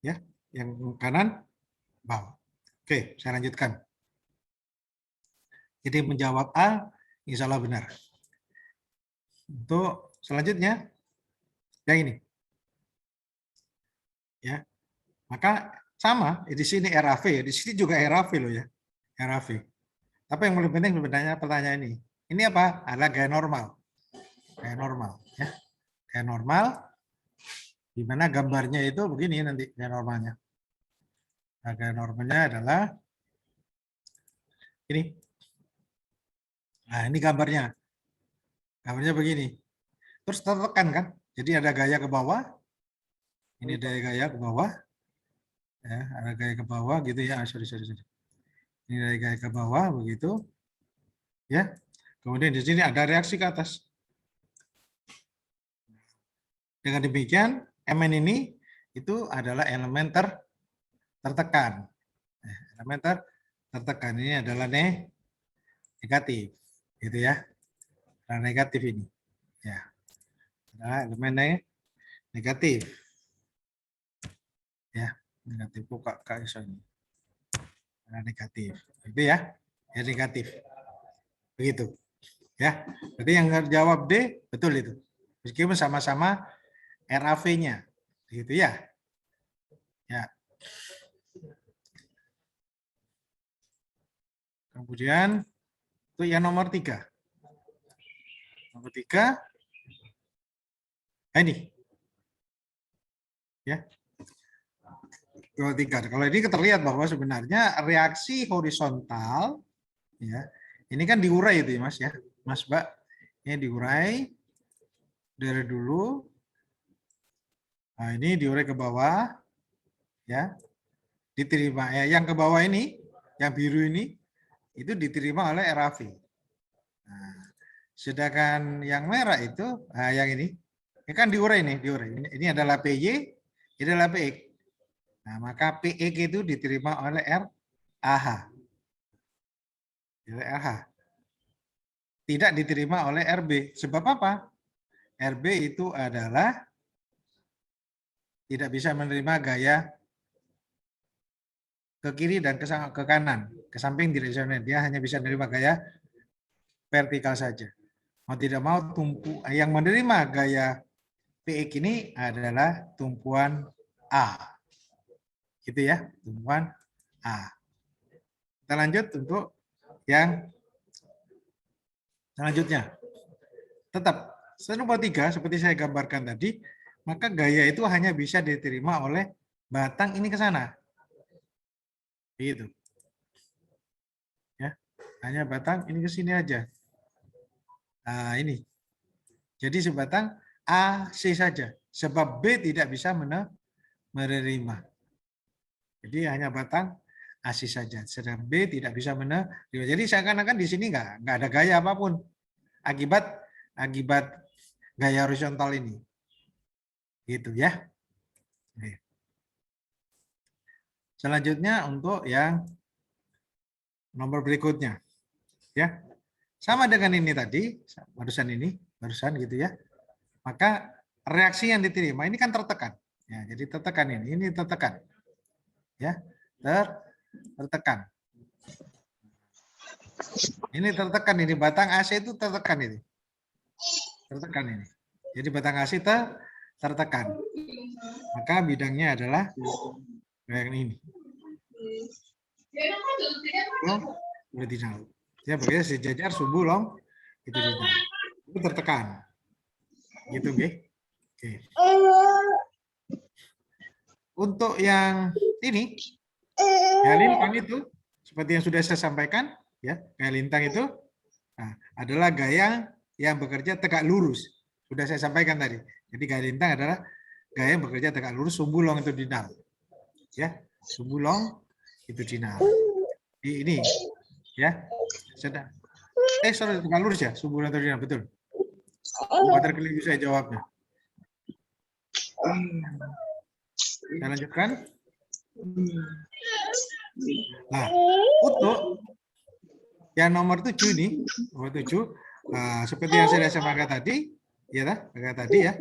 Speaker 1: ya, yang kanan bawah. Oke, saya lanjutkan. Jadi menjawab A, insya Allah benar. Untuk selanjutnya, yang ini. Ya, maka sama di sini RAV, di sini juga RAV loh ya, RAV. Tapi yang paling penting sebenarnya pertanyaan ini. Ini apa? Adalah gaya normal. Gaya normal, ya. Gaya normal, di mana gambarnya itu begini nanti gaya normalnya. Nah, gaya normalnya adalah ini. Nah, ini gambarnya. Gambarnya begini. Terus tertekan kan? Jadi ada gaya ke bawah. Ini ada gaya ke bawah. Ya, ada gaya ke bawah gitu ya. Sorry. Ini ada gaya ke bawah begitu. Ya. Kemudian di sini ada reaksi ke atas. Dengan demikian, Mn ini itu adalah elemen tertekan. Elemen tertekan ini adalah negatif, gitu ya. Nah, negatif ini, ya, adalah elemen negatif, ya, negatif kok kak iso ini, nah, negatif, itu ya, negatif, begitu, ya. Jadi yang jawab D betul itu, meskipun sama-sama RAV-nya, gitu ya, ya. Kemudian itu yang nomor 3. Nomor 3, nah ini. Ya. Nomor 3. Kalau ini terlihat bahwa sebenarnya reaksi horizontal, ya, ini kan diurai itu ya Mas ya. Mas Mbak, ini diurai dari dulu. Nah, ini diurai ke bawah, ya. Diterima. Yang ke bawah ini, yang biru ini, itu diterima oleh RAV. Nah, sedangkan yang merah itu, nah yang ini kan diurai nih, diurai. Ini adalah PY, ini adalah PX. Nah, maka PX itu diterima oleh RAH. RH. Tidak diterima oleh RB. Sebab apa? RB itu adalah tidak bisa menerima gaya ke kiri dan ke kanan, ke samping direksional. Dia hanya bisa menerima gaya vertikal saja. Mau tidak mau yang menerima gaya PX ini adalah tumpuan A. Gitu ya, tumpuan A. Kita lanjut untuk yang selanjutnya. Tetap nomor 3 seperti saya gambarkan tadi, maka gaya itu hanya bisa diterima oleh batang ini ke sana. Gitu. Ya. Hanya batang ini ke sini aja. Nah, ini. Jadi sebatang AC saja. Sebab B tidak bisa menerima. Jadi hanya batang AC saja. Sedang B tidak bisa menerima. Jadi seakan-akan di sini nggak ada gaya apapun. Akibat gaya horizontal ini. Gitu ya. Selanjutnya untuk yang nomor berikutnya. Ya. Sama dengan ini tadi, barusan gitu ya. Maka reaksi yang diterima ini kan tertekan. Ya, jadi tertekan ini tertekan. Ya, tertekan. Ini tertekan ini batang AC itu tertekan ini. Tertekan ini. Jadi batang AC tertekan. Maka bidangnya adalah yang ini. Longitudinal. Ya, begitu sejajar sumbu longitudinal. Itu tertekan. Gitu, oke. Oke. Untuk yang ini, gaya lintang itu seperti yang sudah saya sampaikan, ya, gaya lintang itu adalah gaya yang bekerja tegak lurus. Sudah saya sampaikan tadi. Jadi gaya lintang adalah gaya bekerja tegak lurus, sumbulong itu dinal. Ya, sumbulong itu dinal. Ini ya. Sedang. Sorry, tegak lurus ya, sumbulong itu dinal, betul. Buat terkeliru saya jawabnya. Saya lanjutkan. Nah, untuk yang nomor 7 ini, nomor 7, seperti yang saya sampaikan tadi, ya, yang tadi, ya,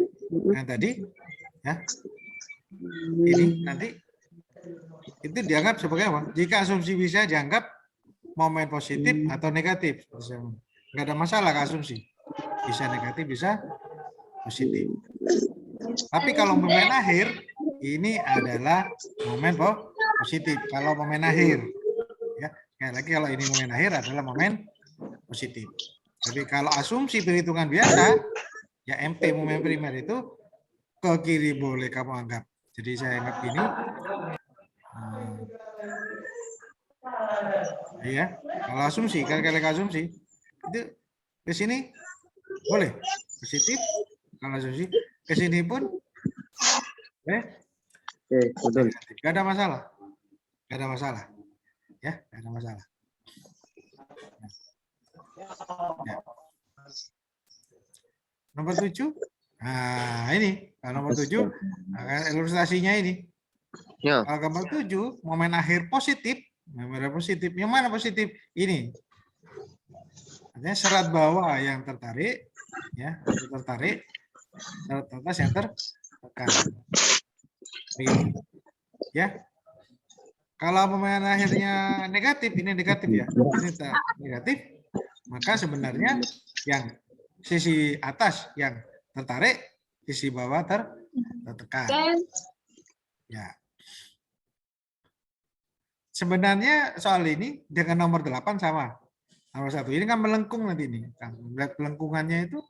Speaker 1: ini nanti itu dianggap sebagai apa? Jika asumsi bisa dianggap momen positif atau negatif, nggak ada masalah ke asumsi, bisa negatif, bisa positif. Tapi kalau momen akhir ini adalah momen positif. Kalau momen akhir, ya, sekali lagi kalau ini momen akhir adalah momen positif. Tapi kalau asumsi perhitungan biasa, ya MP momen primer itu ke kiri boleh kamu anggap. Jadi saya anggap gini. Ya, kalau asumsi, kali-kali asumsi itu ke sini boleh positif. Kalau asumsi ke sini pun
Speaker 3: betul.
Speaker 1: Gak ada masalah. Gak ada masalah. Ya, gak ada masalah. Ya. Nomor 7. Nah, ini. Nomor 7, ilustrasinya ini.
Speaker 3: Ya.
Speaker 1: Kalau gambar 7, momen akhir positif. Momen positif. Yang mana positif? Ini. Artinya serat bawah yang tertarik. Ya, tertarik. Serat atas yang tertekan. Begini. Ya. Kalau momen akhirnya negatif, ini negatif ya. Ini negatif. Maka sebenarnya yang sisi atas yang tertarik, sisi bawah tertekan. Ya. Sebenarnya soal ini dengan nomor 8 sama. Nomor 1 ini kan melengkung nanti ini. Lihat pelengkungannya itu,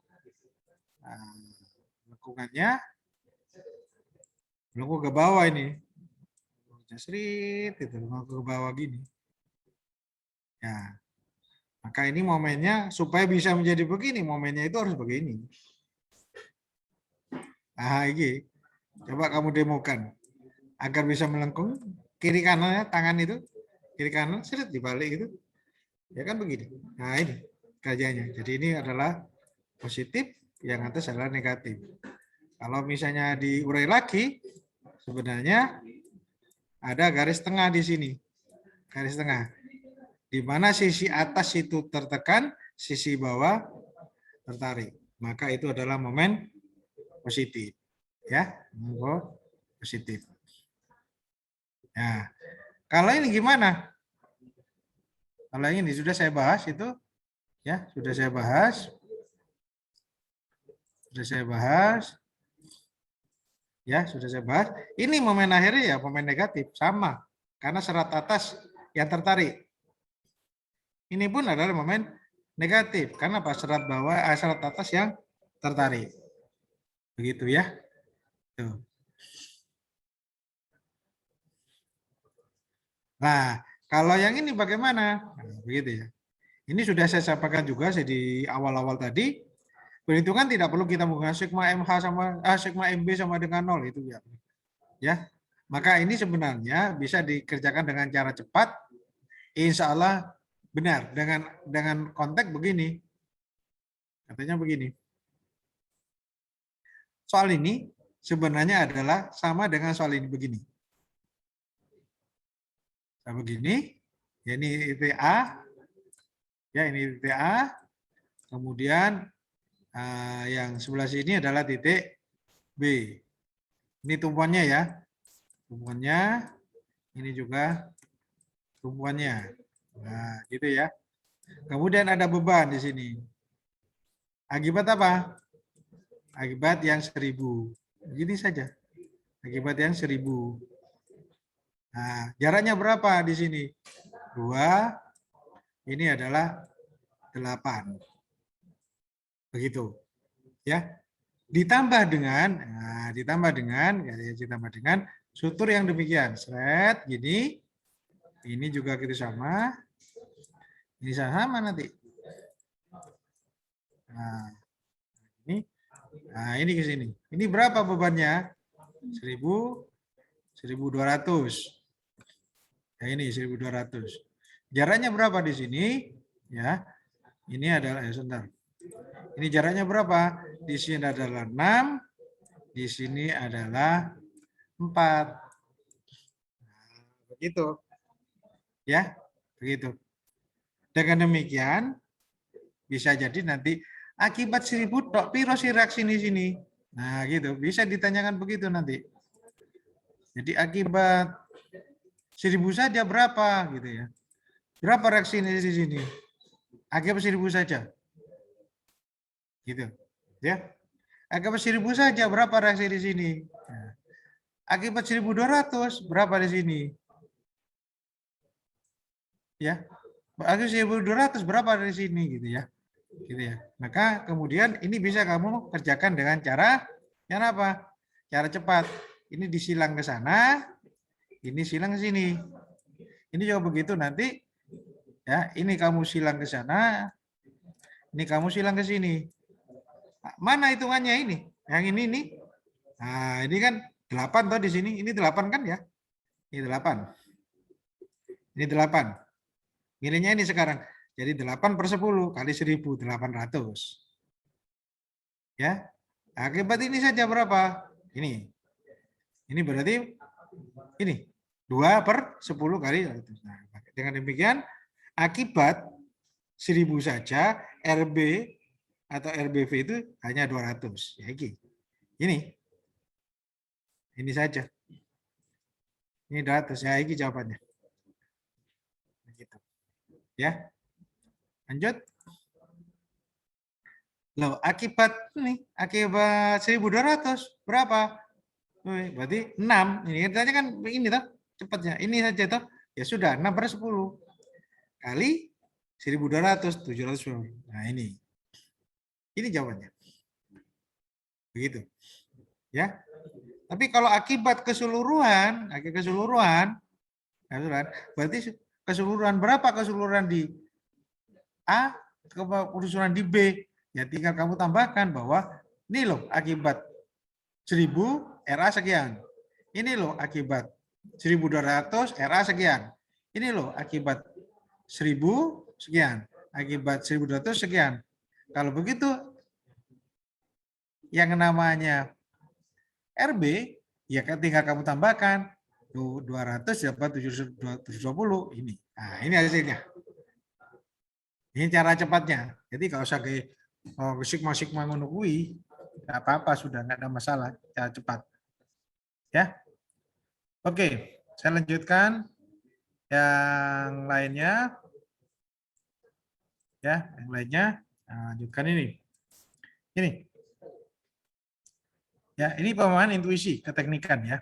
Speaker 1: melengkung ke bawah ini. Srit itu melengkung ke bawah gini. Ya. Maka ini momennya supaya bisa menjadi begini, momennya itu harus begini. Nah, ini coba kamu demokan agar bisa melengkung kiri kanannya, tangan itu kiri kanan seret dibalik itu, ya kan begini. Nah ini kerjanya. Jadi ini adalah positif, yang atas adalah negatif. Kalau misalnya diurai lagi, sebenarnya ada garis tengah di sini, garis tengah, di mana sisi atas itu tertekan, sisi bawah tertarik. Maka itu adalah momen positif, ya, positif. Nah, kalau ini gimana? Kalau ini sudah saya bahas itu, ya, sudah saya bahas. Ya, sudah saya bahas. Ini momen akhirnya ya momen negatif, sama. Karena serat atas yang tertarik. Ini pun adalah momen negatif, karena pas serat bawah, serat atas yang tertarik. Begitu ya. Tuh. Nah, kalau yang ini bagaimana? Nah, begitu ya. Ini sudah saya sampaikan juga di awal-awal tadi. Perhitungan tidak perlu kita menggunakan sigma MH sama sigma MB sama dengan 0 itu ya. Ya. Maka ini sebenarnya bisa dikerjakan dengan cara cepat. Insya Allah benar dengan konteks begini. Katanya begini. Soal ini sebenarnya adalah sama dengan soal ini begini. Nah, begini, ya ini ITA, ya ini ITA, kemudian yang sebelah sini adalah titik B. Ini tumpuannya ya, tumpuannya, ini juga tumpuannya. Nah, gitu ya. Kemudian ada beban di sini. Akibat apa? Akibat yang 1000. Gini saja. Akibat yang 1000. Nah, jaraknya berapa di sini? 2. Ini adalah 8. Begitu. Ya. Ditambah dengan struktur yang demikian. Seret gini. Ini juga gitu sama. Ini sama nanti. Nah, ini ke sini. Ini berapa bebannya? 1200. Ya ini 1200. Jaraknya berapa di sini? Ya. Ini adalah sebentar. Ini jaraknya berapa? Di sini adalah 6, di sini adalah 4. Begitu. Ya, begitu. Dengan demikian bisa jadi nanti akibat 1000 tok piro si reaksi di sini. Nah, gitu. Bisa ditanyakan begitu nanti. Jadi akibat 1000 saja berapa gitu ya. Berapa reaksi di sini? Akibat 1000 saja. Gitu. Ya. Akibat 1000 saja berapa reaksi di sini? Nah, akibat 1200 berapa di sini? Ya. Akibat 1200 berapa di sini gitu ya. Gitu ya. Maka kemudian ini bisa kamu kerjakan dengan cara yang apa? Cara cepat. Ini disilang ke sana, ini silang ke sini. Ini juga begitu nanti ya, ini kamu silang ke sana, ini kamu silang ke sini. Mana hitungannya ini? Yang ini nih. Nah, ini kan 8 toh di sini. Ini 8 kan ya? Ini 8. Ini 8. Nilainya ini sekarang. Jadi 8 per 10 kali 1800. Ya. Akibat ini saja berapa? Ini. Ini berarti ini 2 per 10 kali. Nah, dengan demikian akibat 1000 saja RB atau RBV itu hanya 200. Ya ini. Ini saja. Ini 200. Ya ini jawabannya. Begitu. Ya. Lanjut. Loh, akibat 1200 berapa? Berarti 6. Ini katanya kan ini toh, cepatnya. Ini saja toh. Ya sudah, 6 per 10 kali 1200, 700. Nah, ini. Ini jawabannya. Begitu. Ya. Tapi kalau akibat keseluruhan, berarti keseluruhan berapa keseluruhan di A, keseluruhan di B? Ya tinggal kamu tambahkan bahwa ini loh akibat 1000 RA sekian. Ini loh akibat 1200 RA sekian. Ini loh akibat 1000 sekian. Akibat 1200 sekian. Kalau begitu yang namanya RB ya tinggal kamu tambahkan 200 dapat 720 ini. Nah, ini hasilnya. Ini cara cepatnya. Jadi kalau usah kayak sigma ngono kuwi, enggak apa-apa, sudah enggak ada masalah, cara cepat. Ya. Oke, saya lanjutkan yang lainnya. Ya, yang lainnya. Nah, lanjutkan ini. Ini. Ya, ini pemahaman intuisi, keteknikan ya.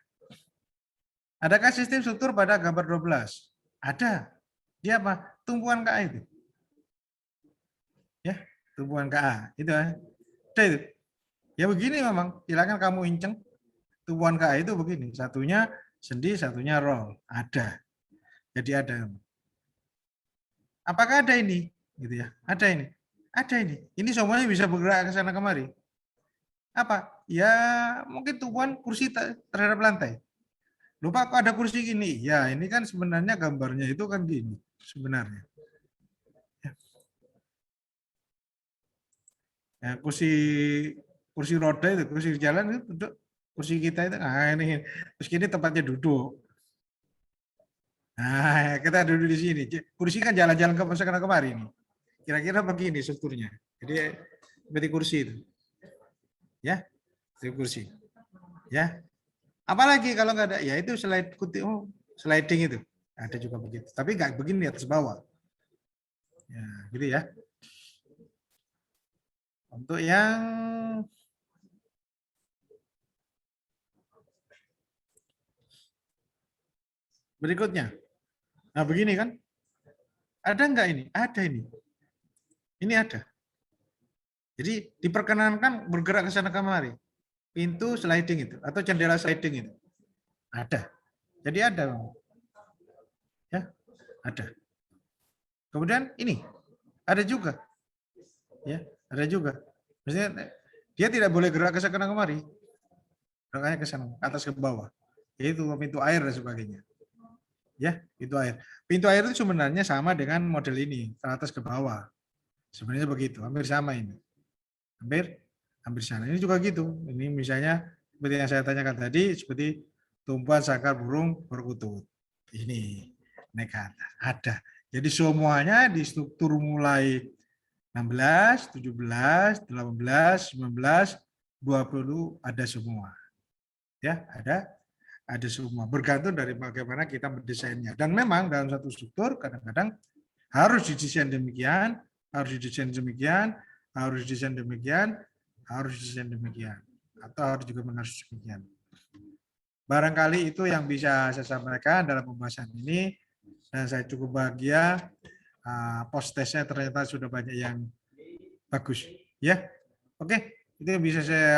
Speaker 1: Adakah sistem struktur pada gambar 12? Ada. Dia apa? Tumpuan KA itu. Ya, tumpuan KA. Itu ya. Udah itu. Ya begini memang. Silakan kamu inceng. Tumpuan KA itu begini. Satunya sendi, satunya roll. Ada. Jadi ada. Apakah ada ini? Gitu ya. Ada ini. Ada ini. Ini semuanya bisa bergerak ke sana kemari. Apa? Ya mungkin tumpuan kursi terhadap lantai. Lupa kok ada kursi gini. Ya ini kan sebenarnya gambarnya itu kan gini. Sebenarnya. Ya, kursi roda itu, kursi jalan itu duduk. Kursi kita itu, nah ini. Terus ini tempatnya duduk. Nah, kita duduk di sini. Kursi kan jalan-jalan ke sana kemari nih. Kira-kira begini strukturnya. Jadi seperti kursi itu. Ya, seperti kursi. Ya. Apalagi kalau nggak ada, ya itu sliding itu. Ada juga begitu. Tapi nggak begini atas bawah. Ya, gitu ya. Untuk yang berikutnya. Nah, begini kan. Ada nggak ini? Ada ini. Ini ada. Jadi diperkenankan bergerak ke sana kemari. Pintu sliding itu atau jendela sliding itu. Ada. Jadi ada. Ya, ada. Kemudian ini ada juga. Ya, ada juga. Maksudnya dia tidak boleh gerak ke sana kemari. Gerakannya ke sana, ke atas ke bawah. Yaitu pintu air dan sebagainya. Ya, pintu air. Pintu air itu sebenarnya sama dengan model ini, ke atas ke bawah. Sebenarnya begitu, hampir sama ini. Hampir sana. Ini juga gitu. Ini misalnya seperti yang saya tanyakan tadi, seperti tumpuan sangkar burung berkutut. Ini naik ke atas. Ada. Jadi semuanya di struktur mulai 16, 17, 18, 19, 20 ada semua. Ya, ada semua. Bergantung dari bagaimana kita mendesainnya. Dan memang dalam satu struktur kadang-kadang harus didesain demikian, harus didesain demikian, harus didesain demikian, harus didesain demikian, atau harus juga harus demikian. Barangkali itu yang bisa saya sampaikan dalam pembahasan ini, dan saya cukup bahagia post testnya ternyata sudah banyak yang bagus. Ya, oke, itu yang bisa saya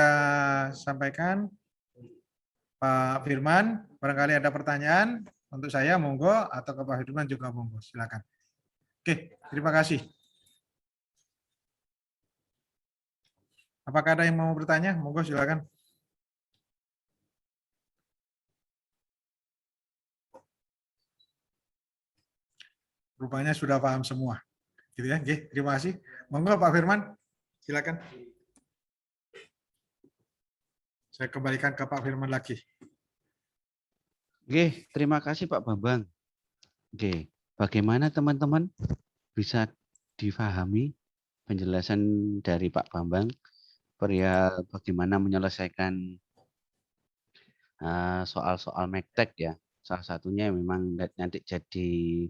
Speaker 1: sampaikan. Pak Firman, barangkali ada pertanyaan untuk saya, monggo, atau ke Pak Firman juga monggo, silakan. Oke, terima kasih. Apakah ada yang mau bertanya? Monggo silakan. Rupanya sudah paham semua. Gitu ya. Oke, terima kasih. Monggo Pak Firman, silakan. Saya kembalikan ke Pak Firman lagi.
Speaker 2: Oke, terima kasih Pak Bambang. Oke, bagaimana teman-teman bisa difahami penjelasan dari Pak Bambang perihal bagaimana menyelesaikan soal-soal MECTEC ya. Salah satunya memang nanti jadi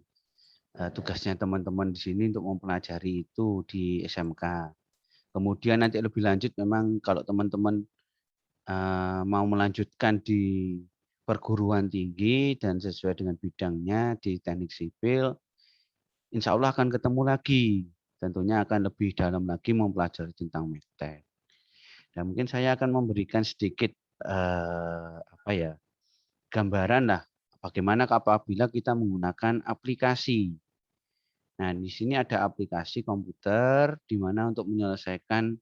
Speaker 2: tugasnya teman-teman di sini untuk mempelajari itu di SMK. Kemudian nanti lebih lanjut memang kalau teman-teman mau melanjutkan di perguruan tinggi dan sesuai dengan bidangnya di teknik sipil, insya Allah akan ketemu lagi. Tentunya akan lebih dalam lagi mempelajari tentang MECTEC. Dan mungkin saya akan memberikan sedikit gambaran lah bagaimana apabila kita menggunakan aplikasi. Nah, di sini ada aplikasi komputer di mana untuk menyelesaikan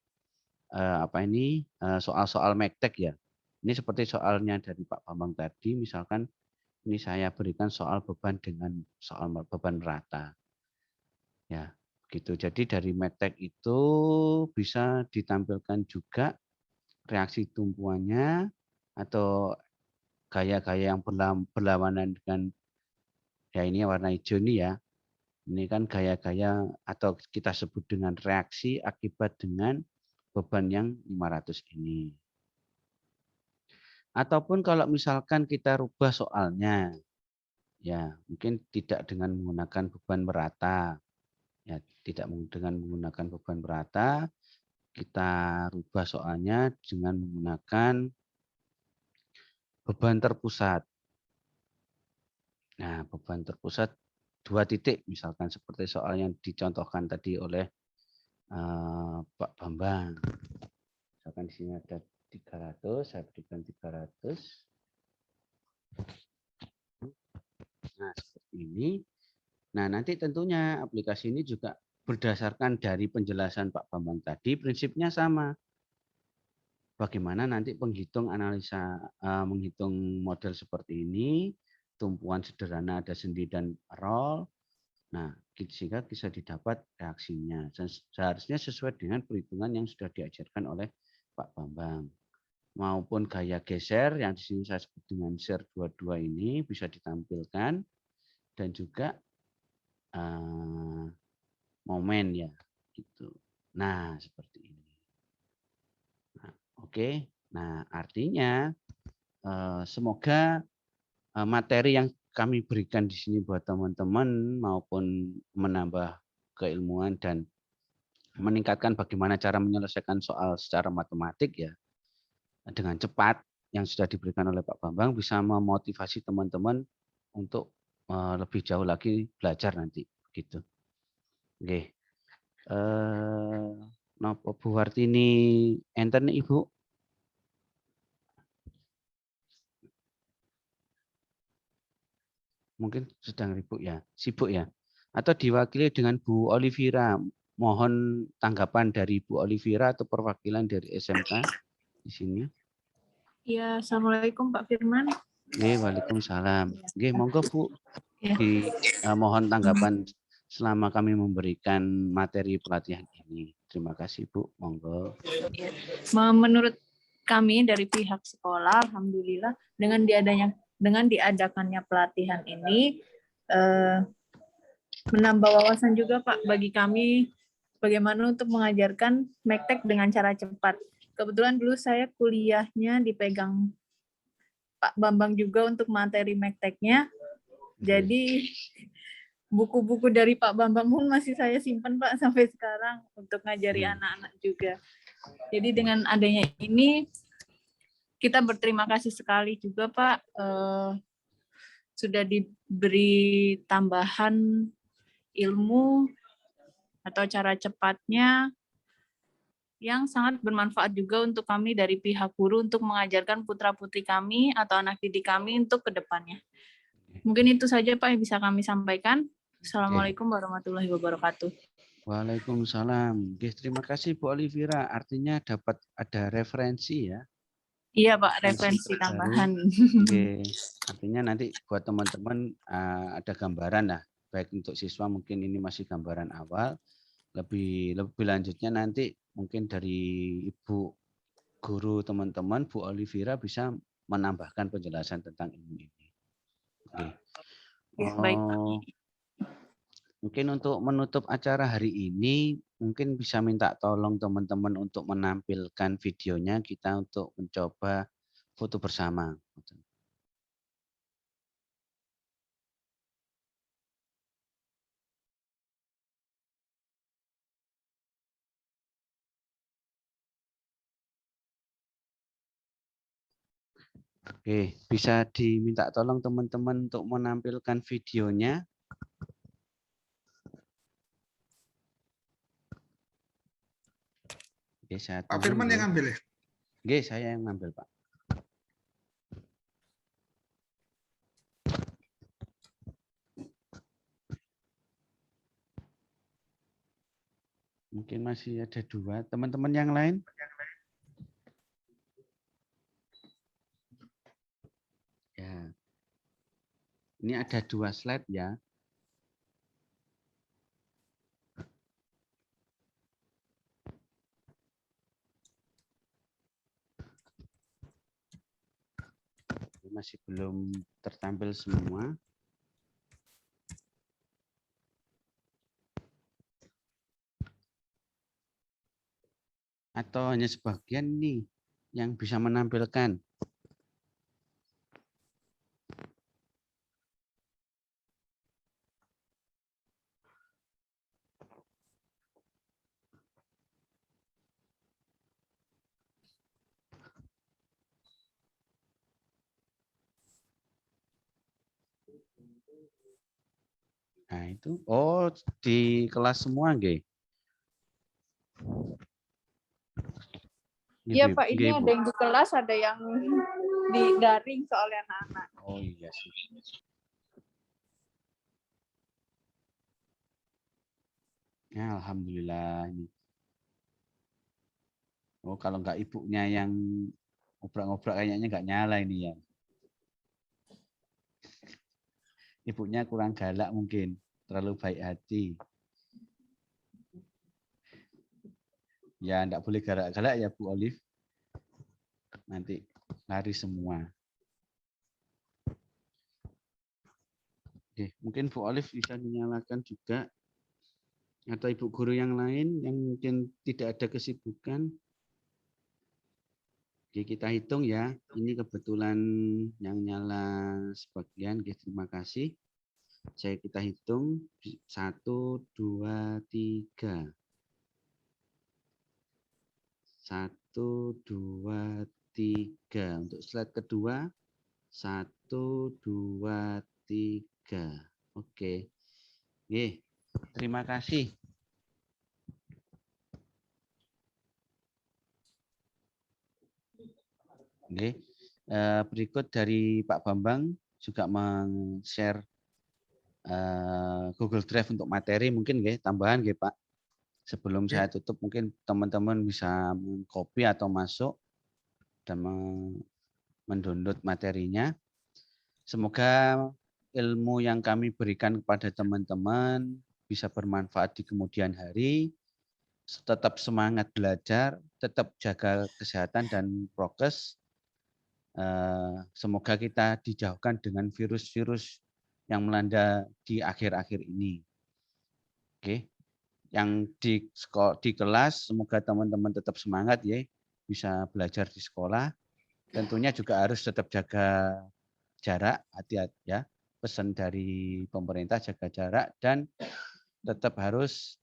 Speaker 2: soal-soal MECTEC ya. Ini seperti soalnya dari Pak Bambang tadi, misalkan ini saya berikan soal beban dengan soal beban merata. Ya, gitu. Jadi dari MECTEC itu bisa ditampilkan juga reaksi tumpuannya atau gaya-gaya yang berlawanan dengan ya ini warna hijau ini ya. Ini kan gaya-gaya atau kita sebut dengan reaksi akibat dengan beban yang 500 ini. Ataupun kalau misalkan kita rubah soalnya, ya mungkin tidak dengan menggunakan beban merata, ya tidak dengan menggunakan beban merata, kita rubah soalnya dengan menggunakan beban terpusat. Nah, beban terpusat 2 titik, misalkan seperti soal yang dicontohkan tadi oleh Pak Bambang. Misalkan di sini ada 300, saya berikan 300. Nah, seperti ini. Nah, nanti tentunya aplikasi ini juga berdasarkan dari penjelasan Pak Bambang tadi, prinsipnya sama. Bagaimana nanti penghitung analisa, menghitung model seperti ini, tumpuan sederhana ada sendi dan roll. Nah, sehingga bisa didapat reaksinya. Seharusnya sesuai dengan perhitungan yang sudah diajarkan oleh Pak Bambang. Maupun gaya geser yang di sini saya sebut dengan SER 22 ini bisa ditampilkan dan juga momen ya gitu. Nah, seperti ini. Nah, oke. Nah, artinya semoga materi yang kami berikan di sini buat teman-teman maupun menambah keilmuan dan meningkatkan bagaimana cara menyelesaikan soal secara matematik ya dengan cepat yang sudah diberikan oleh Pak Bambang bisa memotivasi teman-teman untuk lebih jauh lagi belajar nanti gitu. Oke. Napa Bu Hartini enten Ibu? Mungkin sedang sibuk ya. Atau diwakili dengan Bu Olivira. Mohon tanggapan dari Bu Olivira atau perwakilan dari SMK di sini.
Speaker 4: Ya, Assalamualaikum Pak Firman.
Speaker 2: Nggih, waalaikumsalam. Nggih, monggo Bu,
Speaker 4: Ya.
Speaker 2: mohon tanggapan selama kami memberikan materi pelatihan ini. Terima kasih Bu, monggo.
Speaker 4: Menurut kami dari pihak sekolah, alhamdulillah dengan diadakannya pelatihan ini menambah wawasan juga Pak bagi kami bagaimana untuk mengajarkan MECTEC dengan cara cepat. Kebetulan dulu saya kuliahnya dipegang Pak Bambang juga untuk materi MECTEC-nya. Jadi buku-buku dari Pak Bambang pun masih saya simpan Pak sampai sekarang untuk ngajari anak-anak juga. Jadi dengan adanya ini kita berterima kasih sekali juga Pak sudah diberi tambahan ilmu atau cara cepatnya yang sangat bermanfaat juga untuk kami dari pihak guru untuk mengajarkan putra-putri kami atau anak didik kami untuk kedepannya. Mungkin itu saja Pak yang bisa kami sampaikan. Assalamualaikum warahmatullahi wabarakatuh.
Speaker 2: Waalaikumsalam. Nggih, terima kasih Bu Olivira. Artinya dapat ada referensi ya.
Speaker 4: Iya Pak, referensi
Speaker 2: terbaru.
Speaker 4: tambahan.
Speaker 2: Oke, artinya nanti buat teman-teman ada gambaran lah, baik untuk siswa mungkin ini masih gambaran awal, lebih lanjutnya nanti mungkin dari Ibu guru teman-teman, Bu Olivira bisa menambahkan penjelasan tentang ilmu ini. Oke.
Speaker 4: Baik.
Speaker 2: Mungkin untuk menutup acara hari ini, mungkin bisa minta tolong teman-teman untuk menampilkan videonya kita untuk mencoba foto bersama. Oke, bisa diminta tolong teman-teman untuk menampilkan videonya. Oke, saya
Speaker 1: Pak Firman yang ambil ya?
Speaker 2: Oke, saya yang ngambil, Pak. Mungkin masih ada 2. Teman-teman yang lain? Ya. Ini ada 2 slide ya. Masih belum tertampil semua. Atau hanya sebagian nih yang bisa menampilkan. Nah, itu. Oh, di kelas semua, nggih.
Speaker 4: Iya Pak, ini ada yang di kelas, ada yang di daring soalnya anak-anak.
Speaker 2: Oh iya sih. Ya, alhamdulillah ini. Oh, kalau nggak ibunya yang ngobrol-ngobrol kayaknya nggak nyala ini ya. Ibunya kurang galak mungkin, terlalu baik hati. Ya, enggak boleh galak-galak ya Bu Olive. Nanti lari semua. Oke, mungkin Bu Olive bisa dinyalakan juga. Atau Ibu guru yang lain yang mungkin tidak ada kesibukan. Oke, kita hitung ya. Ini kebetulan yang nyala sebagian. Oke, terima kasih. Kita hitung 1, 2, 3. 1, 2, 3. Untuk slide kedua 1, 2, 3. Oke. Oke, terima kasih. Oke. Berikut dari Pak Bambang juga men-share Google Drive untuk materi mungkin nggih, tambahan nggih Pak. Sebelum saya tutup mungkin teman-teman bisa mengcopy atau masuk dan mendownload materinya. Semoga ilmu yang kami berikan kepada teman-teman bisa bermanfaat di kemudian hari. Tetap semangat belajar, tetap jaga kesehatan dan prokes. Semoga kita dijauhkan dengan virus-virus yang melanda di akhir-akhir ini. Oke, yang di kelas semoga teman-teman tetap semangat ya, bisa belajar di sekolah. Tentunya juga harus tetap jaga jarak, hati-hati ya. Pesan dari pemerintah jaga jarak dan tetap harus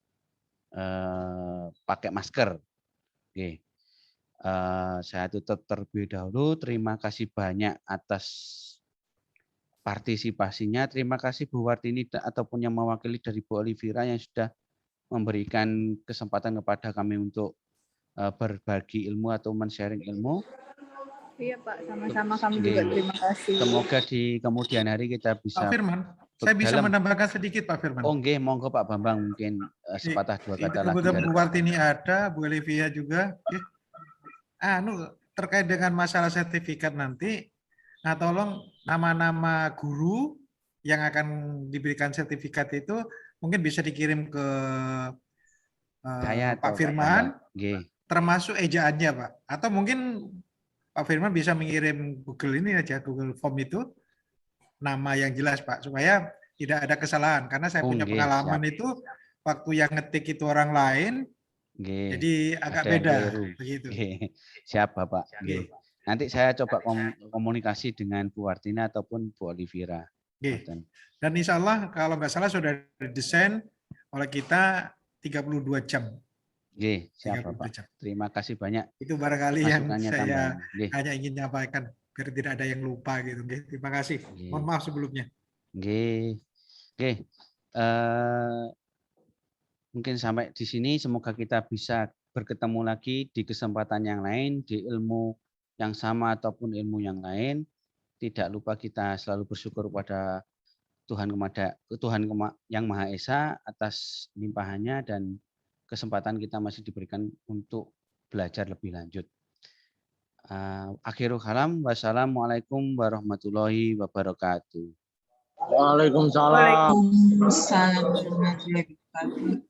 Speaker 2: pakai masker. Oke. Saya tutup terlebih dahulu. Terima kasih banyak atas partisipasinya. Terima kasih Bu Wartini ataupun yang mewakili dari Bu Olivira yang sudah memberikan kesempatan kepada kami untuk berbagi ilmu atau men-sharing ilmu.
Speaker 4: Iya Pak, sama-sama kami juga terima kasih.
Speaker 2: Semoga di kemudian hari kita bisa.
Speaker 1: Pak Firman, saya bisa menambahkan sedikit Pak Firman.
Speaker 2: Oh nggih, monggo Pak Bambang mungkin sepatah dua kata lagi.
Speaker 1: Kebetulan Bu Wartini ada, Bu Olivia juga. Terkait dengan masalah sertifikat nanti, nah tolong nama-nama guru yang akan diberikan sertifikat itu mungkin bisa dikirim ke Pak Firman, termasuk ejaannya Pak. Atau mungkin Pak Firman bisa mengirim Google ini aja, Google Form itu, nama yang jelas Pak, supaya tidak ada kesalahan. Karena saya punya pengalaman
Speaker 2: siap.
Speaker 1: itu, waktu yang ngetik itu orang lain, jadi agak beda. Begitu.
Speaker 2: Siap Bapak. Nanti saya coba komunikasi dengan Bu Wartina ataupun Bu Olivira.
Speaker 1: Dan insya Allah kalau nggak salah sudah didesain oleh kita 32 jam.
Speaker 2: Siap Bapak. Terima kasih banyak.
Speaker 1: Itu barangkali yang saya hanya ingin nyampaikan biar tidak ada yang lupa gitu. Terima kasih. Mohon maaf sebelumnya.
Speaker 2: Mungkin sampai di sini. Semoga kita bisa bertemu lagi di kesempatan yang lain, di ilmu yang sama ataupun ilmu yang lain. Tidak lupa kita selalu bersyukur kepada Tuhan yang Maha Esa atas limpahannya dan kesempatan kita masih diberikan untuk belajar lebih lanjut. Akhirul kalam, wassalamualaikum warahmatullahi wabarakatuh.
Speaker 3: Waalaikumsalam.
Speaker 5: Waalaikumsalam warahmatullahi wabarakatuh.